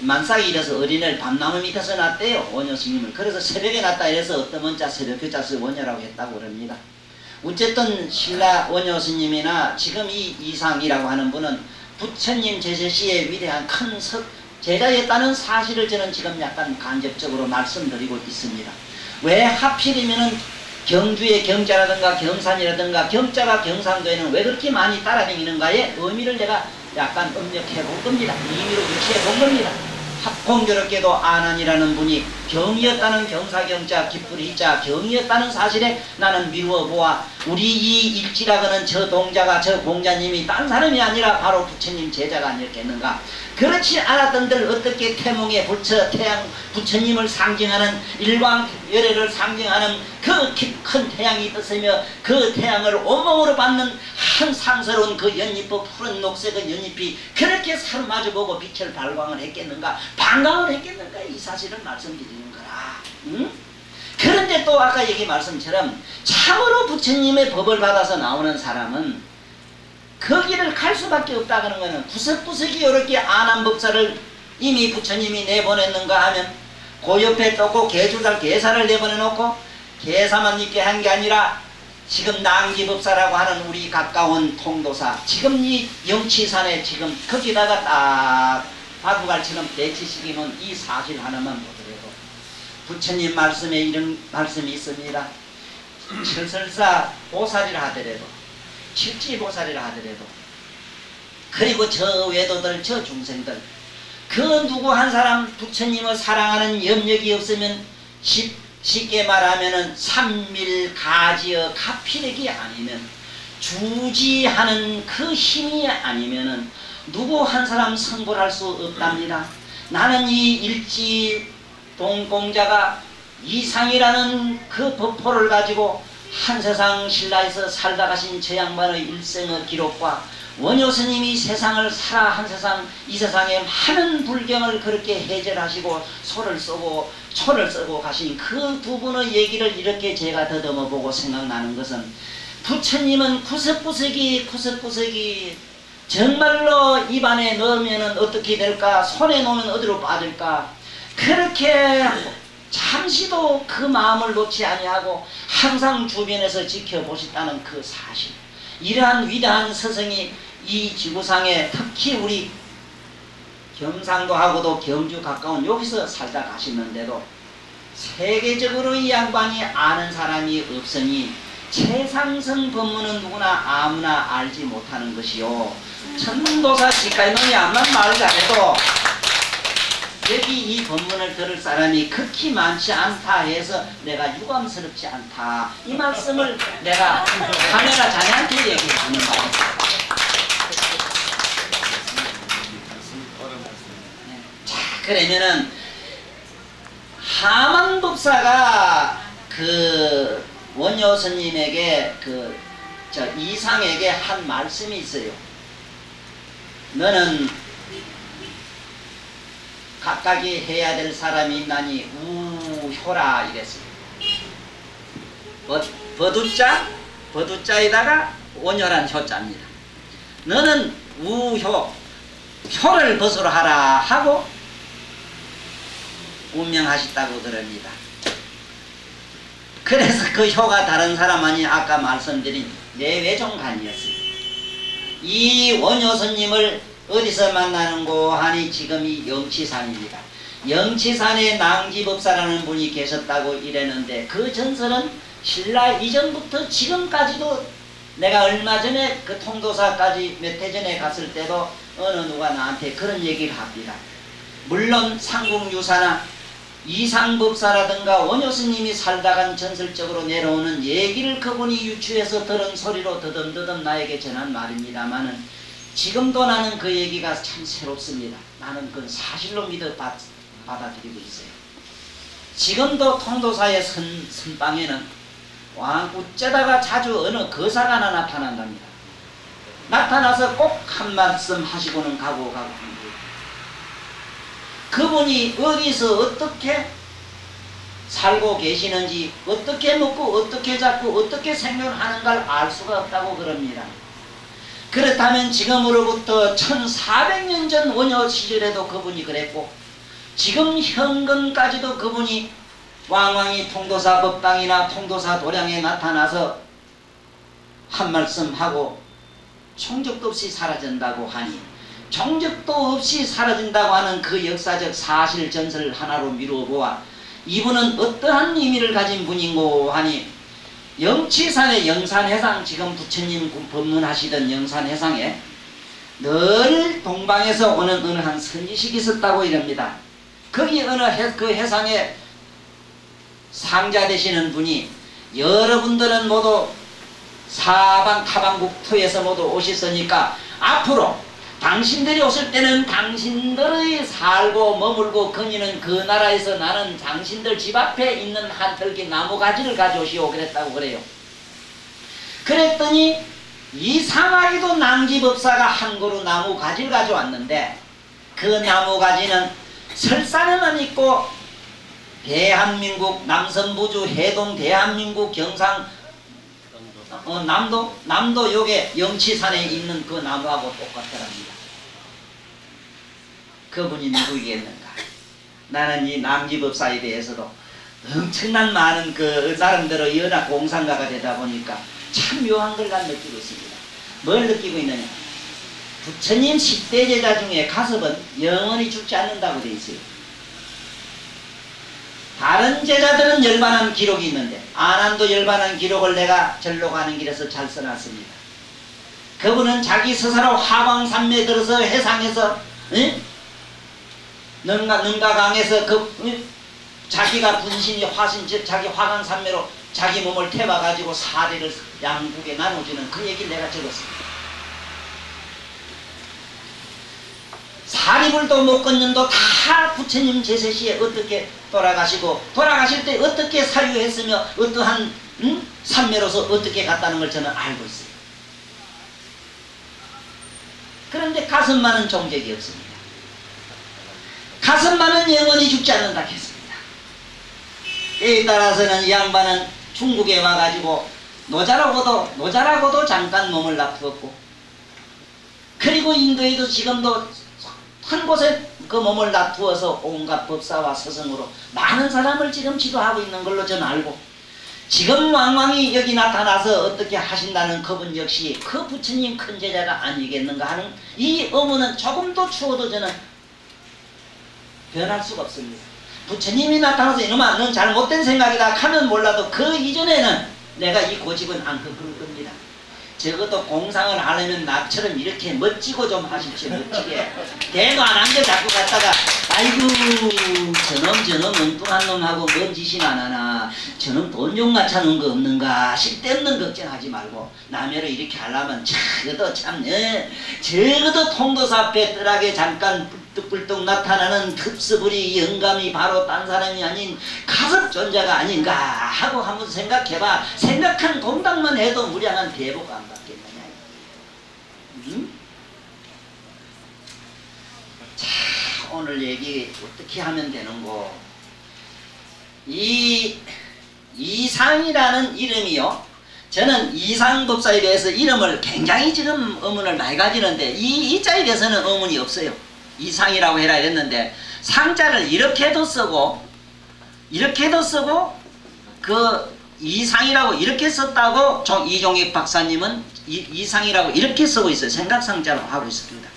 Speaker 3: 만삭이 이래서 어린애를 밤나무 밑에서 낳았대요. 원효 스님을. 그래서 새벽에 낳았다 이래서 어떤 문자 새벽 교자서 원효라고 했다고 그럽니다. 어쨌든 신라 원효 스님이나 지금 이 이상이라고 하는 분은 부처님 제세시에 위대한 큰 제자였다는 사실을 저는 지금 약간 간접적으로 말씀드리고 있습니다. 왜 하필이면은 경주의 경자라든가 경산이라든가 경자가 경상도에는 왜 그렇게 많이 따라다니는가의 의미를 내가 약간 음력해 본 겁니다. 의미로 유치해 본 겁니다. 공교롭게도 아난이라는 분이 경이었다는 경사경자 기쁘리자 경이었다는 사실에 나는 미루어 보아 우리 이 일지라고는 저 동자가 저 공자님이 딴 사람이 아니라 바로 부처님 제자가 아니었겠는가. 그렇지 않았던들 어떻게 태몽의 불처 태양 부처님을 상징하는 일광열애를 상징하는 그 큰 태양이 떴으며 그 태양을 온몸으로 받는 한 상스러운 그 연잎의 푸른 녹색의 연잎이 그렇게 서로 마주보고 빛을 발광을 했겠는가 반광을 했겠는가 이 사실을 말씀드리는 거라. 응? 그런데 또 아까 얘기 말씀처럼 참으로 부처님의 법을 받아서 나오는 사람은 그 길을 갈 수밖에 없다 그런 거는 구석구석이 이렇게 안암법사를 이미 부처님이 내보냈는가 하면 그 옆에 또고 개주달 개사를 내보내놓고 개사만 있게 한 게 아니라 지금 낭기법사라고 하는 우리 가까운 통도사 지금 이 영치산에 지금 거기다가 딱 바구갈처럼 배치시키는 이 사실 하나만 보더라도 부처님 말씀에 이런 말씀이 있습니다. 철설사 보살이라 하더라도 칠지보살이라 하더라도 그리고 저 외도들 저 중생들 그 누구 한 사람 부처님을 사랑하는 염력이 없으면 쉽게 말하면은 삼밀가지어 가피력이 아니면 주지하는 그 힘이 아니면은 누구 한 사람 성불할 수 없답니다. 나는 이 일지 동공자가 이상이라는 그 법포를 가지고 한 세상 신라에서 살다 가신 저 양반의 일생의 기록과 원효 스님이 세상을 살아 한 세상 이 세상에 많은 불경을 그렇게 해결하시고 소를 쓰고 초를 쓰고 가신 그 두 분의 얘기를 이렇게 제가 더듬어 보고 생각나는 것은 부처님은 구석구석이 정말로 입안에 넣으면 어떻게 될까 손에 놓으면 어디로 빠질까 그렇게 잠시도 그 마음을 놓지 아니하고 항상 주변에서 지켜보셨다는 그 사실 이러한 위대한 스승이 이 지구상에 특히 우리 경상도하고도 경주 가까운 여기서 살다 가시는데도 세계적으로 이 양반이 아는 사람이 없으니 최상승 법문은 누구나 아무나 알지 못하는 것이요 천도사 시가이놈이 암만 말을 잘해도 여기 이 법문을 들을 사람이 극히 많지 않다 해서 내가 유감스럽지 않다 이 말씀을 내가 카메라 자네한테 얘기하는 바입니다. 그러면은 하만법사가 그 원효 스님에게 저 이상에게 한 말씀이 있어요. 너는 각각이 해야 될 사람이 있나니 우효라 이랬어요. 버두자에다가 원효란 효자입니다. 너는 우효, 효를 벗으로 하라 하고 운명하셨다고 그럽니다. 그래서 그 효가 다른 사람 아니 아까 말씀드린 내외종간이었어요. 이 원효 스님을 어디서 만나는고 하니 지금이 영치산입니다. 영치산에 낭지법사라는 분이 계셨다고 이랬는데 그 전설은 신라 이전부터 지금까지도 내가 얼마 전에 그 통도사까지 몇 해 전에 갔을 때도 어느 누가 나한테 그런 얘기를 합니다. 물론 삼국유사나 이상법사라든가 원효스님이 살다간 전설적으로 내려오는 얘기를 그분이 유추해서 들은 소리로 더듬더듬 나에게 전한 말입니다마는 지금도 나는 그 얘기가 참 새롭습니다. 나는 그건 사실로 믿어 받아들이고 있어요. 지금도 통도사의 선방에는 어쩌다가 자주 어느 거사가 하나 나타난답니다. 나타나서 꼭 한 말씀 하시고는 가고 합니다. 그분이 어디서 어떻게 살고 계시는지 어떻게 먹고 어떻게 잡고 어떻게 생존하는가를 알 수가 없다고 그럽니다. 그렇다면 지금으로부터 1400년 전 원효 시절에도 그분이 그랬고 지금 현근까지도 그분이 왕왕이 통도사 법당이나 통도사 도량에 나타나서 한 말씀 하고 총적도 없이 사라진다고 하니 종적도 없이 사라진다고 하는 그 역사적 사실 전설 하나로 미루어보아 이분은 어떠한 의미를 가진 분인고 하니 영치산의 영산해상 지금 부처님 법문하시던 영산해상에 늘 동방에서 오는 어느 한 선지식이 있었다고 이럽니다. 거기 어느 그 해상에 상자 되시는 분이 여러분들은 모두 사방 타방국토에서 모두 오셨으니까 앞으로 당신들이 오실 때는 당신들의 살고 머물고 거니는 그 나라에서 나는 당신들 집 앞에 있는 한 털기 나무가지를 가져오시오 그랬다고 그래요. 그랬더니 이상하게도 낭지법사가 한 그루 나무가지를 가져왔는데 그 나무가지는 설산에만 있고 대한민국 남선부주 해동 대한민국 경상 남도 요게 영치산에 있는 그 나무하고 똑같더랍니다. 그분이 누구이겠는가? 나는 이 낭지법사에 대해서도 엄청난 많은 그 나름대로 연합 공상가가 되다 보니까 참 묘한 걸 난 느끼고 있습니다. 뭘 느끼고 있느냐? 부처님 10대 제자 중에 가섭은 영원히 죽지 않는다고 되어 있어요. 다른 제자들은 열반한 기록이 있는데 아난도 열반한 기록을 내가 절로 가는 길에서 잘 써놨습니다. 그분은 자기 스스로 화광산매에 들어서 해상에서 능가강에서 자기가 분신이 화신 자기 화광산매로 자기 몸을 태워가지고 사리를 양국에 나눠주는 그 얘기를 내가 적었습니다. 사리불도 목건년도 다 부처님 제세시에 어떻게 돌아가시고 돌아가실 때 어떻게 사유했으며 어떠한 산매로서 어떻게 갔다는 걸 저는 알고 있어요. 그런데 가슴만은 종적이 없습니다. 가슴만은 영원히 죽지 않는다 했습니다. 때에 따라서는 이 양반은 중국에 와가지고 노자라고도 잠깐 몸을 놔두었고 그리고 인도에도 지금도 한 곳에 그 몸을 놔두어서 온갖 법사와 스승으로 많은 사람을 지금 지도하고 있는 걸로 저는 알고 지금 왕왕이 여기 나타나서 어떻게 하신다는 그분 역시 그 부처님 큰 제자가 아니겠는가 하는 이 의문은 조금도 추워도 저는 변할 수가 없습니다. 부처님이 나타나서 이놈아 넌 잘못된 생각이다 하면 몰라도 그 이전에는 내가 이 고집은 안 그럴 겁니다. 적어도 공상을 하려면 나처럼 이렇게 멋지고 좀 하십시오. 멋지게 대도 안 한 게 자꾸 갔다가 아이고 저놈 엉뚱한 놈하고 뭔 짓이나 안 하나 저놈 돈 좀 갖춰놓은 거 없는가 쓸데없는 걱정하지 말고 남해로 이렇게 하려면 적어도 참 적어도 통도사 앞에 뜰하게 잠깐 불떡불떡 나타나는 급습으리 영감이 바로 딴 사람이 아닌 가섭존자가 아닌가 하고 한번 생각해봐. 생각한 동당만 해도 무량한 대보가 안 받겠느냐. 응? 자, 오늘 얘기 어떻게 하면 되는고. 이상이라는 이름이요, 저는 이상법사에 대해서 이름을 굉장히 지금 의문을 많이 가지는데 이자에 대해서는 의문이 없어요. 이상이라고 해라 이랬는데 상자를 이렇게도 쓰고 이렇게도 쓰고 그 이상이라고 이렇게 썼다고 이종익 박사님은 이상이라고 이렇게 쓰고 있어요. 생각상자로 하고 있습니다.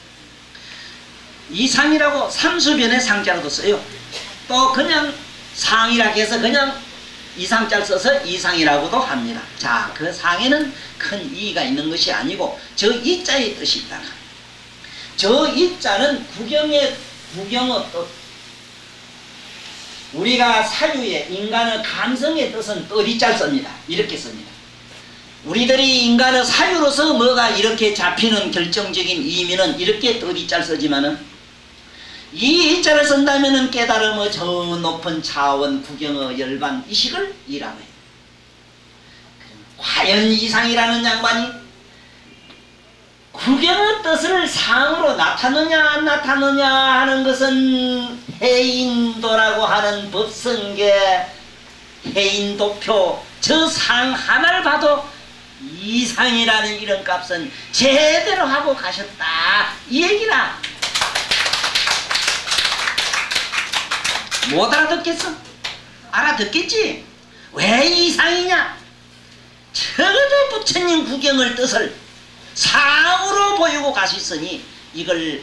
Speaker 3: 이상이라고 삼수변의 상자로도 써요. 또 그냥 상이라 해서 그냥 이상자를 써서 이상이라고도 합니다. 자, 그 상에는 큰 이의가 있는 것이 아니고 저 이자의 뜻이 있다. 저 이자는 국경의 뜻. 우리가 사유의 인간의 감성의 뜻은 뜻이자를 씁니다. 이렇게 씁니다. 우리들이 인간의 사유로서 뭐가 이렇게 잡히는 결정적인 의미는 이렇게 뜻이자를 쓰지만은 이 이자를 쓴다면은 깨달음의 저 높은 차원 구경의 열반 이식을 이라며. 과연 이상이라는 양반이 구경의 뜻을 상으로 나타느냐 안 나타느냐 하는 것은 해인도라고 하는 법성계 해인도표 저 상 하나를 봐도 이상이라는 이름값은 제대로 하고 가셨다 이 얘기라. 못 알아듣겠어? 알아듣겠지? 왜 이상이냐? 적어도 부처님 구경을 뜻을 상으로 보이고 가셨으니 이걸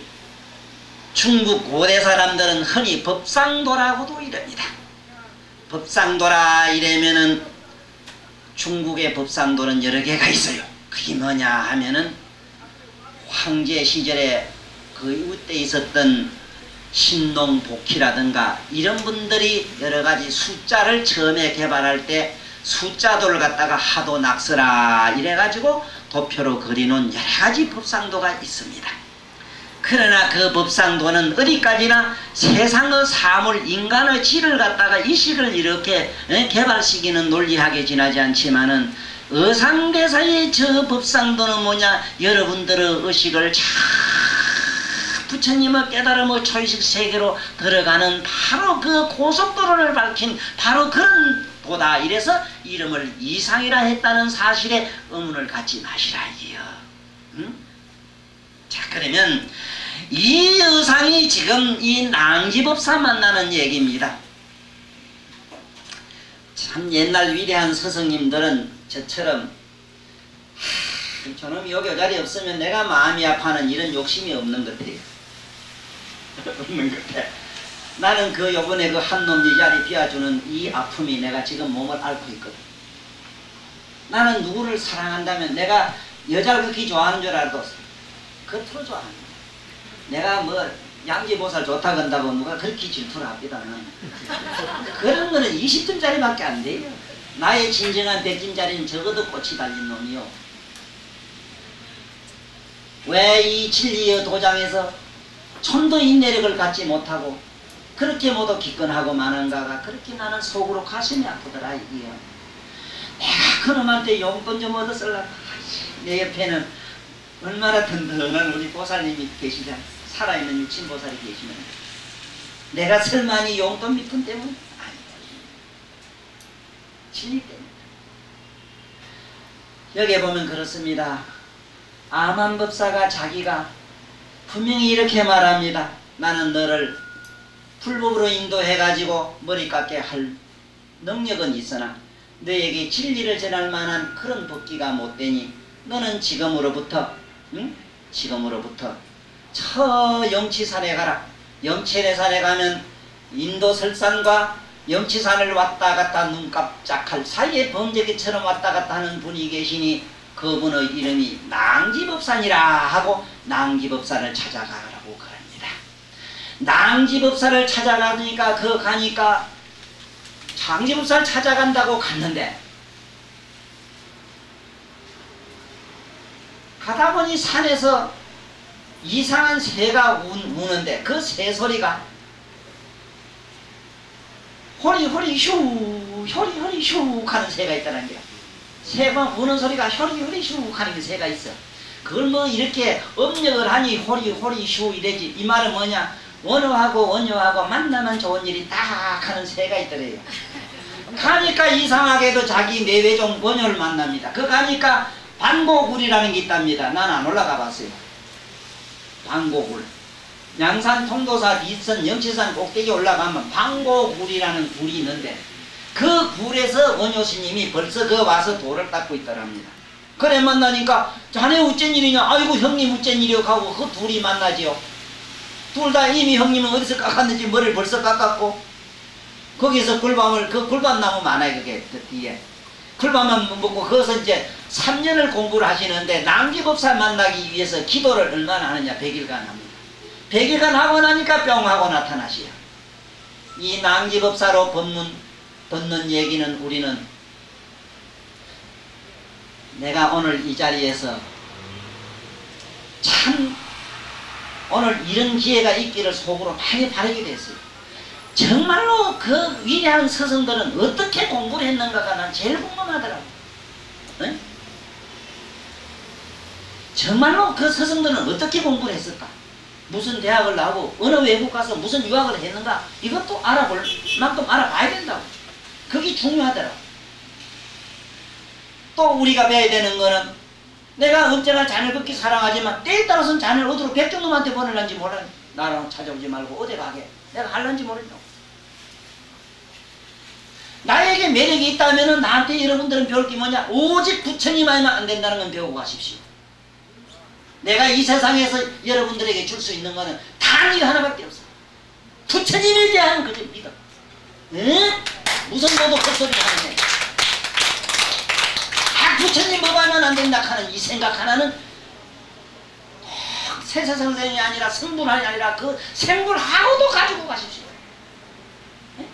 Speaker 3: 중국 고대 사람들은 흔히 법상도라고도 이럽니다. 법상도라 이래면은 중국의 법상도는 여러 개가 있어요. 그게 뭐냐 하면은 황제 시절에 그 이때 있었던 신농복희라든가 이런 분들이 여러가지 숫자를 처음에 개발할 때 숫자도를 갖다가 하도 낙서라 이래가지고 도표로 그리는 여러가지 법상도가 있습니다. 그러나 그 법상도는 어디까지나 세상의 사물 인간의 질을 갖다가 이식을 이렇게 개발시키는 논리학에 지나지 않지만은 어상대사의 저 법상도는 뭐냐, 여러분들의 의식을 잘 부처님의 깨달음의 초의식 세계로 들어가는 바로 그 고속도로를 밝힌 바로 그런 도다. 이래서 이름을 이상이라 했다는 사실에 의문을 갖지 마시라 이요. 응? 자, 그러면 이 의상이 지금 이 낭지법사 만나는 얘기입니다. 참 옛날 위대한 스승님들은 저처럼 저놈이 여기 자리 없으면 내가 마음이 아파하는 이런 욕심이 없는 것 같아요. 없는 것 같아. 나는 그 요번에 그 한 놈 이 자리 비워주는 이 아픔이 내가 지금 몸을 앓고 있거든. 나는 누구를 사랑한다면 내가 여자를 그렇게 좋아하는 줄 알아도 겉으로 좋아하는 거야. 내가 뭐 양지보살 좋다 건다고 누가 그렇게 질투를 합니다. 그런 거는 20점짜리밖에 안 돼요. 나의 진정한 100점짜리는 적어도 꽃이 달린 놈이요. 왜 이 진리의 도장에서 촌도 인내력을 갖지 못하고 그렇게 모두 기권하고 마는가가 그렇게 나는 속으로 가슴이 아프더라 이게요. 내가 그놈한테 용돈 좀 얻어 쓰려고. 내 옆에는 얼마나 든든한 우리 보살님이 계시잖아. 살아있는 육신보살이 계시면 내가 설마니 용돈 밑분 때문에? 아니다. 진리 때문에. 여기에 보면 그렇습니다. 아만법사가 자기가 분명히 이렇게 말합니다. 나는 너를 불법으로 인도해가지고 머리 깎게 할 능력은 있으나 너에게 진리를 전할 만한 그런 법기가 못되니 너는 지금으로부터 지금으로부터 저 영치산에 가라. 영치산에 가면 인도설산과 영치산을 왔다 갔다 눈 깜짝할 사이에 범죄기처럼 왔다 갔다 하는 분이 계시니 그분의 이름이 낭지법산이라 하고 낭지법산을 찾아가라고 그럽니다. 낭지법산을 찾아가니까 가니까 낭지법산을 찾아간다고 갔는데 가다 보니 산에서 이상한 새가 우는데 그 새 소리가 호리호리 휴 호리호리 휴 하는 새가 있다는 거야. 새가 우는 소리가 호리호리 휴 하는 게 새가 있어. 그걸 뭐 이렇게 음력을 하니 호리호리 휴 이래지. 이 말은 뭐냐, 원어하고 원효하고 만나면 좋은 일이 딱 하는 새가 있더래요. 가니까 이상하게도 자기 내외종 원효를 만납니다. 그 가니까 반고굴이라는 게 있답니다. 난 안 올라가 봤어요. 반고굴. 양산 통도사 리선 영치산 꼭대기 올라가면 반고굴이라는 굴이 있는데 그 굴에서 원효스님이 벌써 그 와서 돌을 닦고 있더랍니다. 그래 만나니까 자네 어쩐 일이냐, 아이고 형님 어쩐 일이요 하고 그 둘이 만나지요. 둘 다 이미 형님은 어디서 깎았는지 머리를 벌써 깎았고 거기서 굴밤을, 그 굴밤나무 많아요. 그게 그 뒤에 굴밤만 먹고 거기서 이제 3년을 공부를 하시는데 낭지법사 만나기 위해서 기도를 얼마나 하느냐, 100일간 합니다. 100일간 하고 나니까 뿅 하고 나타나시오. 이 낭지법사로 벗는 얘기는 우리는 내가 오늘 이 자리에서 참 오늘 이런 기회가 있기를 속으로 많이 바라게 됐어요. 정말로 그 위대한 스승들은 어떻게 공부를 했는가가 난 제일 궁금하더라고. 네? 정말로 그 스승들은 어떻게 공부를 했을까? 무슨 대학을 나오고 어느 외국 가서 무슨 유학을 했는가? 이것도 알아볼 만큼 알아봐야 된다고. 그게 중요하더라고. 또 우리가 배워야 되는 거는 내가 언제나 자네를 그렇게 사랑하지만 때에 따라서는 자네를 어디로 백종놈한테 보내려는지 몰라. 나랑 찾아오지 말고 어디 가게. 내가 할런지 모르죠. 나에게 매력이 있다면 나한테 여러분들은 배울 게 뭐냐? 오직 부처님 아니면 안 된다는 건 배우고 가십시오. 내가 이 세상에서 여러분들에게 줄 수 있는 거는 단 이거 하나밖에 없어. 부처님에 대한 그 믿음. 응? 무슨 도도 헛소리 하느냐. 부처님 뭐 하면 안 된다 하는 이 생각 하나는 세세선생이 아니라 성불하이 아니라 그 생불하고도 가지고 가십시오. 네?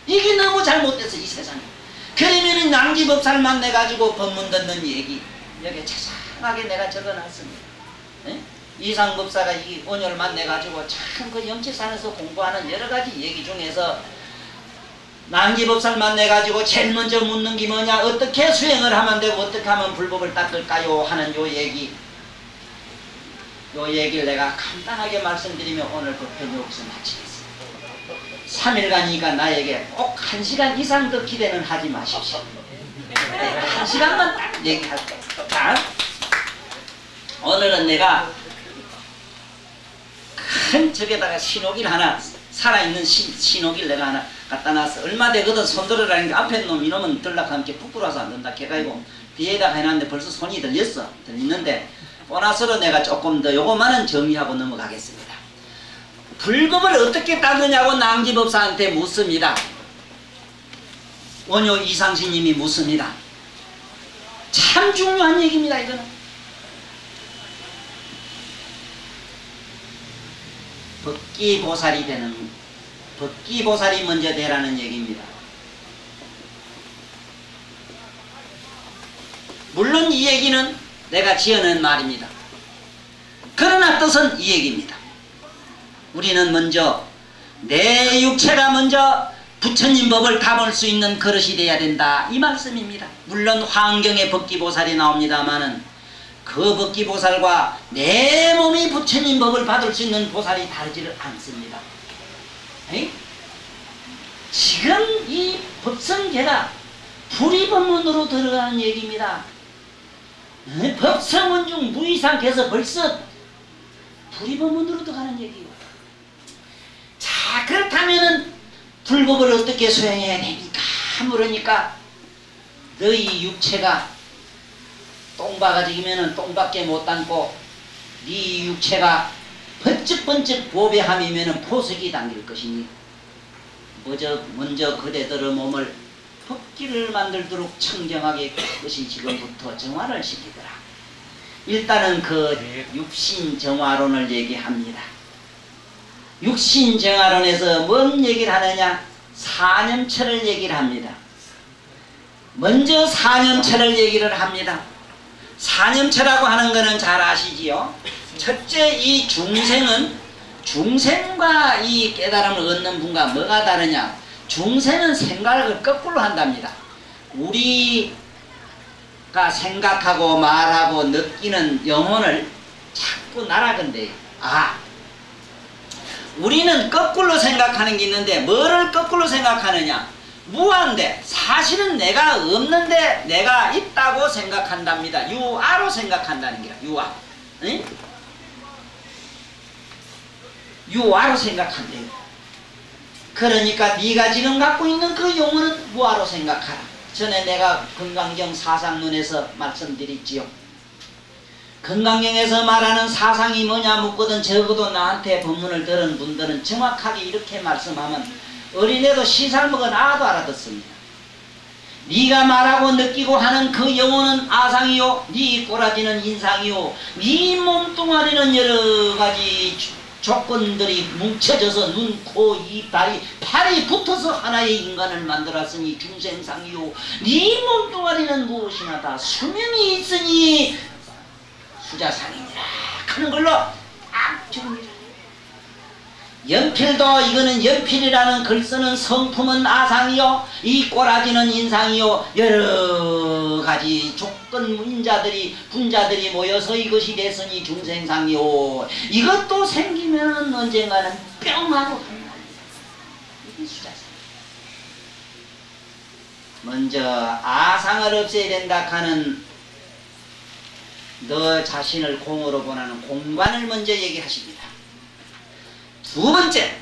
Speaker 3: 이게 너무 잘못됐어 이 세상에. 그러면은 낭지법사를 만나가지고 법문 듣는 얘기 여기 자상하게 내가 적어놨습니다. 네? 이상법사가 이 원효를 만나가지고 참 그 영치산에서 공부하는 여러가지 얘기 중에서 낭지법사를 만나가지고 제일 먼저 묻는 게 뭐냐, 어떻게 수행을 하면 되고 어떻게 하면 불법을 닦을까요 하는 요 얘기를 내가 간단하게 말씀드리며 오늘 법회 여기서 마치겠습니다. 3일간이니까 나에게 꼭 1시간 이상 더 기대는 하지 마십시오. 1시간만 딱 얘기할게요. 자, 오늘은 내가 큰 적에다가 신호기를 하나, 살아있는 신호기를 내가 하나 갖다 놨어. 얼마 되거든. 손들으라는 게 앞에 놈 이놈은 들락하면 이렇게 부끄러워서 안 된다. 걔가이고 뒤에다가 해놨는데 벌써 손이 들렸어. 들리는데 보너스로 내가 조금 더 요거만은 정리하고 넘어가겠습니다. 불법을 어떻게 닦느냐고 낭지법사한테 묻습니다. 원효 이상신님이 묻습니다. 참 중요한 얘기입니다. 이거는 법기보살이 되는, 법기보살이 먼저 되라는 얘기입니다. 물론 이 얘기는 내가 지어낸 말입니다. 그러나 뜻은 이 얘기입니다. 우리는 먼저 내 육체가 먼저 부처님 법을 담을 수 있는 그릇이 돼야 된다 이 말씀입니다. 물론 환경에 법기보살이 나옵니다마는 그 법기보살과 내 몸이 부처님 법을 받을 수 있는 보살이 다르지를 않습니다. 에이? 지금 이 법성계가 불의법문으로 들어가는 얘기입니다. 법성원 중 무이상해서 벌써 불의법문으로 들어가는 얘기예요. 자, 그렇다면은 불법을 어떻게 수행해야 됩니까? 물으니까 너희 육체가 똥바가지면은 똥밖에 못 담고 네 육체가 번쩍번쩍 보배함이면은 포석이 담길 것이니 먼저 그대들의 몸을 법기를 만들도록 청정하게 그것이 지금부터 정화를 시키더라. 일단은 그 육신정화론을 얘기합니다. 육신정화론에서 뭔 얘기를 하느냐? 사념철을 얘기를 합니다. 먼저 사념철을 얘기를 합니다. 사념처라고 하는 것은 잘 아시지요? 첫째, 이 중생과 이 깨달음을 얻는 분과 뭐가 다르냐? 중생은 생각을 거꾸로 한답니다. 우리가 생각하고 말하고 느끼는 영혼을 자꾸 날아간대요. 우리는 거꾸로 생각하는 게 있는데 뭐를 거꾸로 생각하느냐? 무한데 사실은 내가 없는데 내가 있다고 생각한답니다. 유아로 생각한다는 게야. 유아. 응? 유아로 생각한대요. 그러니까 네가 지금 갖고 있는 그 영혼은 무아로 생각하라. 전에 내가 건강경 사상론에서 말씀드렸지요. 건강경에서 말하는 사상이 뭐냐 묻거든 적어도 나한테 법문을 들은 분들은 정확하게 이렇게 말씀하면 어린애도 씨살 먹은 아도 알아듣습니다. 네가 말하고 느끼고 하는 그 영혼은 아상이요, 네 꼬라지는 인상이요, 네 몸뚱아리는 여러가지 조건들이 뭉쳐져서 눈, 코, 입, 다리, 팔이 붙어서 하나의 인간을 만들었으니 중생상이요, 네 몸뚱아리는 무엇이나 다 수명이 있으니 수자상이니라 하는 걸로 딱 정리를. 연필도 이거는 연필이라는 글 쓰는 성품은 아상이요, 이 꼬라지는 인상이요, 여러가지 조건 분자들이 모여서 이것이 됐으니 중생상이요, 이것도 생기면 언젠가는 뿅하고 한다. 이게 수자상. 먼저 아상을 없애야 된다 하는 너 자신을 공으로 보는 공관을 먼저 얘기하십니다. 두 번째,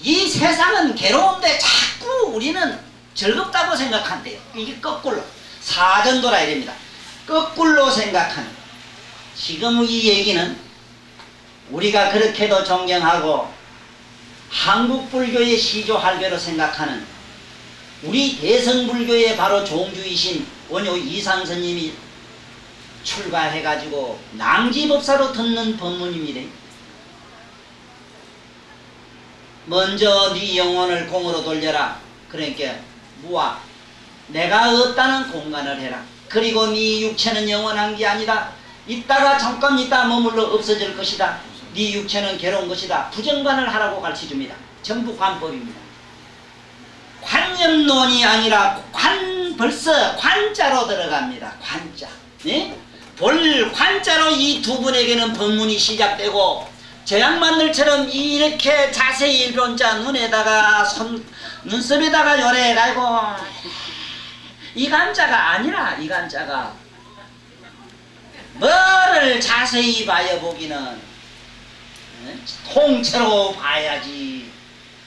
Speaker 3: 이 세상은 괴로운데 자꾸 우리는 즐겁다고 생각한대요. 이게 거꾸로 사전도라 이랍니다. 거꾸로 생각하는. 지금 이 얘기는 우리가 그렇게도 존경하고 한국 불교의 시조할배로 생각하는 우리 대성불교의 바로 종주이신 원효 이상스님이 출가해가지고 낭지법사로 듣는 법문입니다. 먼저 네 영혼을 공으로 돌려라. 그러니까 무아, 내가 없다는 공간을 해라. 그리고 네 육체는 영원한 게 아니다. 있다가 잠깐 있다 머물러 없어질 것이다. 네 육체는 괴로운 것이다. 부정관을 하라고 가르쳐줍니다. 전부 관법입니다. 관념론이 아니라 벌써 관자로 들어갑니다. 관자. 네? 볼 관자로 이 두 분에게는 법문이 시작되고, 저 양반들처럼 이렇게 자세히 일본자 눈에다가 눈썹에다가 요래가지고 이 간자가 아니라, 이 간자가 뭐를 자세히 봐야 보기는 통째로 봐야지.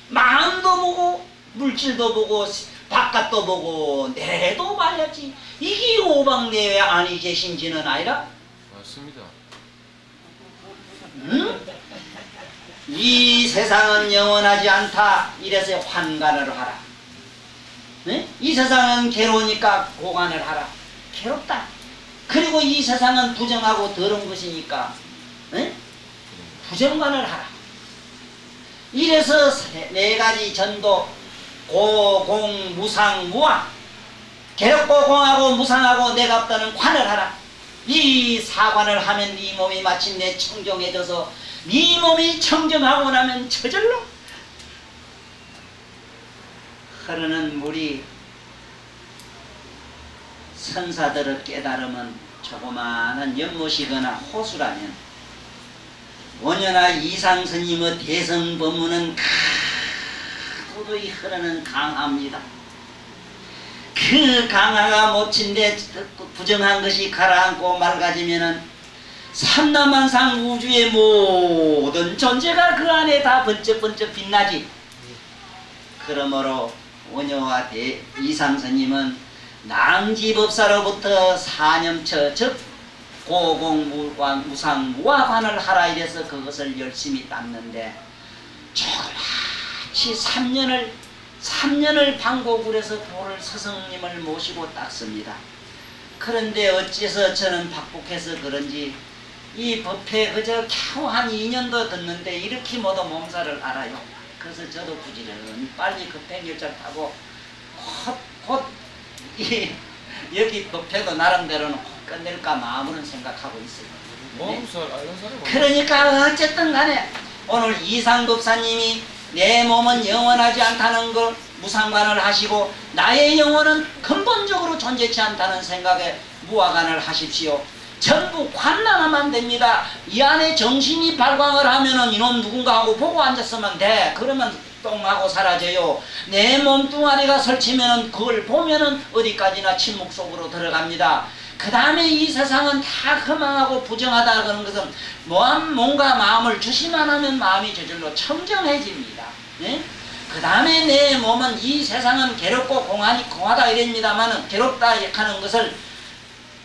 Speaker 3: 마음도 보고 물질도 보고 바깥도 보고 내도 봐야지. 이게 오방내외 안이 계신지는 아니라?
Speaker 2: 맞습니다.
Speaker 3: 응? 이 세상은 영원하지 않다. 이래서 환관을 하라. 네? 이 세상은 괴로우니까 고관을 하라. 괴롭다. 그리고 이 세상은 부정하고 더러운 것이니까 네? 부정관을 하라. 이래서 네 가지 전도, 고, 공, 무상, 무아. 괴롭고 공하고 무상하고 내가 없다는 관을 하라. 이 사관을 하면 네 몸이 마침내 청정해져서 네 몸이 청정하고 나면 저절로 흐르는 물이, 선사들의 깨달음은 조그마한 연못이거나 호수라면 원효나 이상스님의 대성법문은 도저히 흐르는 강합니다. 그 강화가 못친데 부정한 것이 가라앉고 맑아지면은 삼라만상 우주의 모든 존재가 그 안에 다 번쩍번쩍 빛나지. 그러므로 원효와 이상스님은 낭지법사로부터 사념처, 즉 고공무관 무상무화관을 하라 이래서 그것을 열심히 닦는데 조그맣이 3년을 방곡을 해서 도를 스승님을 모시고 닦습니다. 그런데 어째서 저는 박복해서 그런지 이 법회 그저 겨우 한 2년도 듣는데 이렇게 모두 몸살을 알아요. 그래서 저도 부지런히 빨리 급행열차 타고 곧 여기 법회도 나름대로는 끝낼까 마음으로는 생각하고 있어요.
Speaker 2: 몸살 앓는 사람
Speaker 3: 그러니까 어쨌든 간에 오늘 이상 법사님이 내 몸은 영원하지 않다는 걸 무상관을 하시고 나의 영혼은 근본적으로 존재치 않다는 생각에 무화관을 하십시오. 전부 관람하면 됩니다. 이 안에 정신이 발광을 하면은 이놈 누군가 하고 보고 앉았으면 돼. 그러면 똥하고 사라져요. 내 몸뚱아리가 설치면은 그걸 보면은 어디까지나 침묵 속으로 들어갑니다. 그 다음에 이 세상은 다 허망하고 부정하다 그런 것은 뭔가 마음을 주시만 하면 마음이 저절로 청정해집니다. 네? 그 다음에 내 몸은 이 세상은 괴롭고 공하다 이랬습니다만은 괴롭다 하는 것을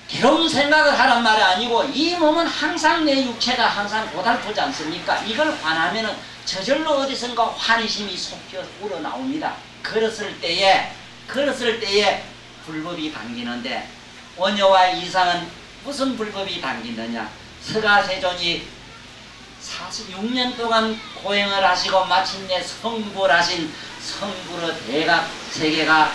Speaker 3: 괴로운 생각을 하란 말이 아니고 이 몸은 항상 내 육체가 항상 고달프지 않습니까? 이걸 관하면은 저절로 어디선가 환희심이 솟겨 우러나옵니다. 그랬을 때에 불법이 당기는데 원효와 이상은 무슨 불법이 당기느냐? 서가세존이 46년 동안 고행을 하시고 마침내 성불 하신 성불의 대각 세계가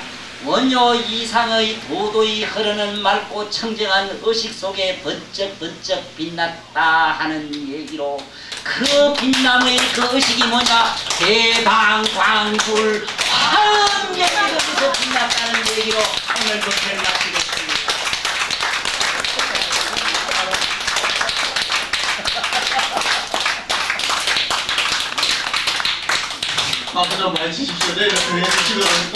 Speaker 3: 원효 이상의 도도히 흐르는 맑고 청정한 의식 속에 번쩍번쩍 빛났다 하는 얘기로 그 빛남의 그 의식이 뭐냐? 대방광불 환경에서 빛났다는 얘기로 오늘 법회를 마치겠습니다.
Speaker 1: 마부좀 많이 치십시오. 내일 교회 주시거든요.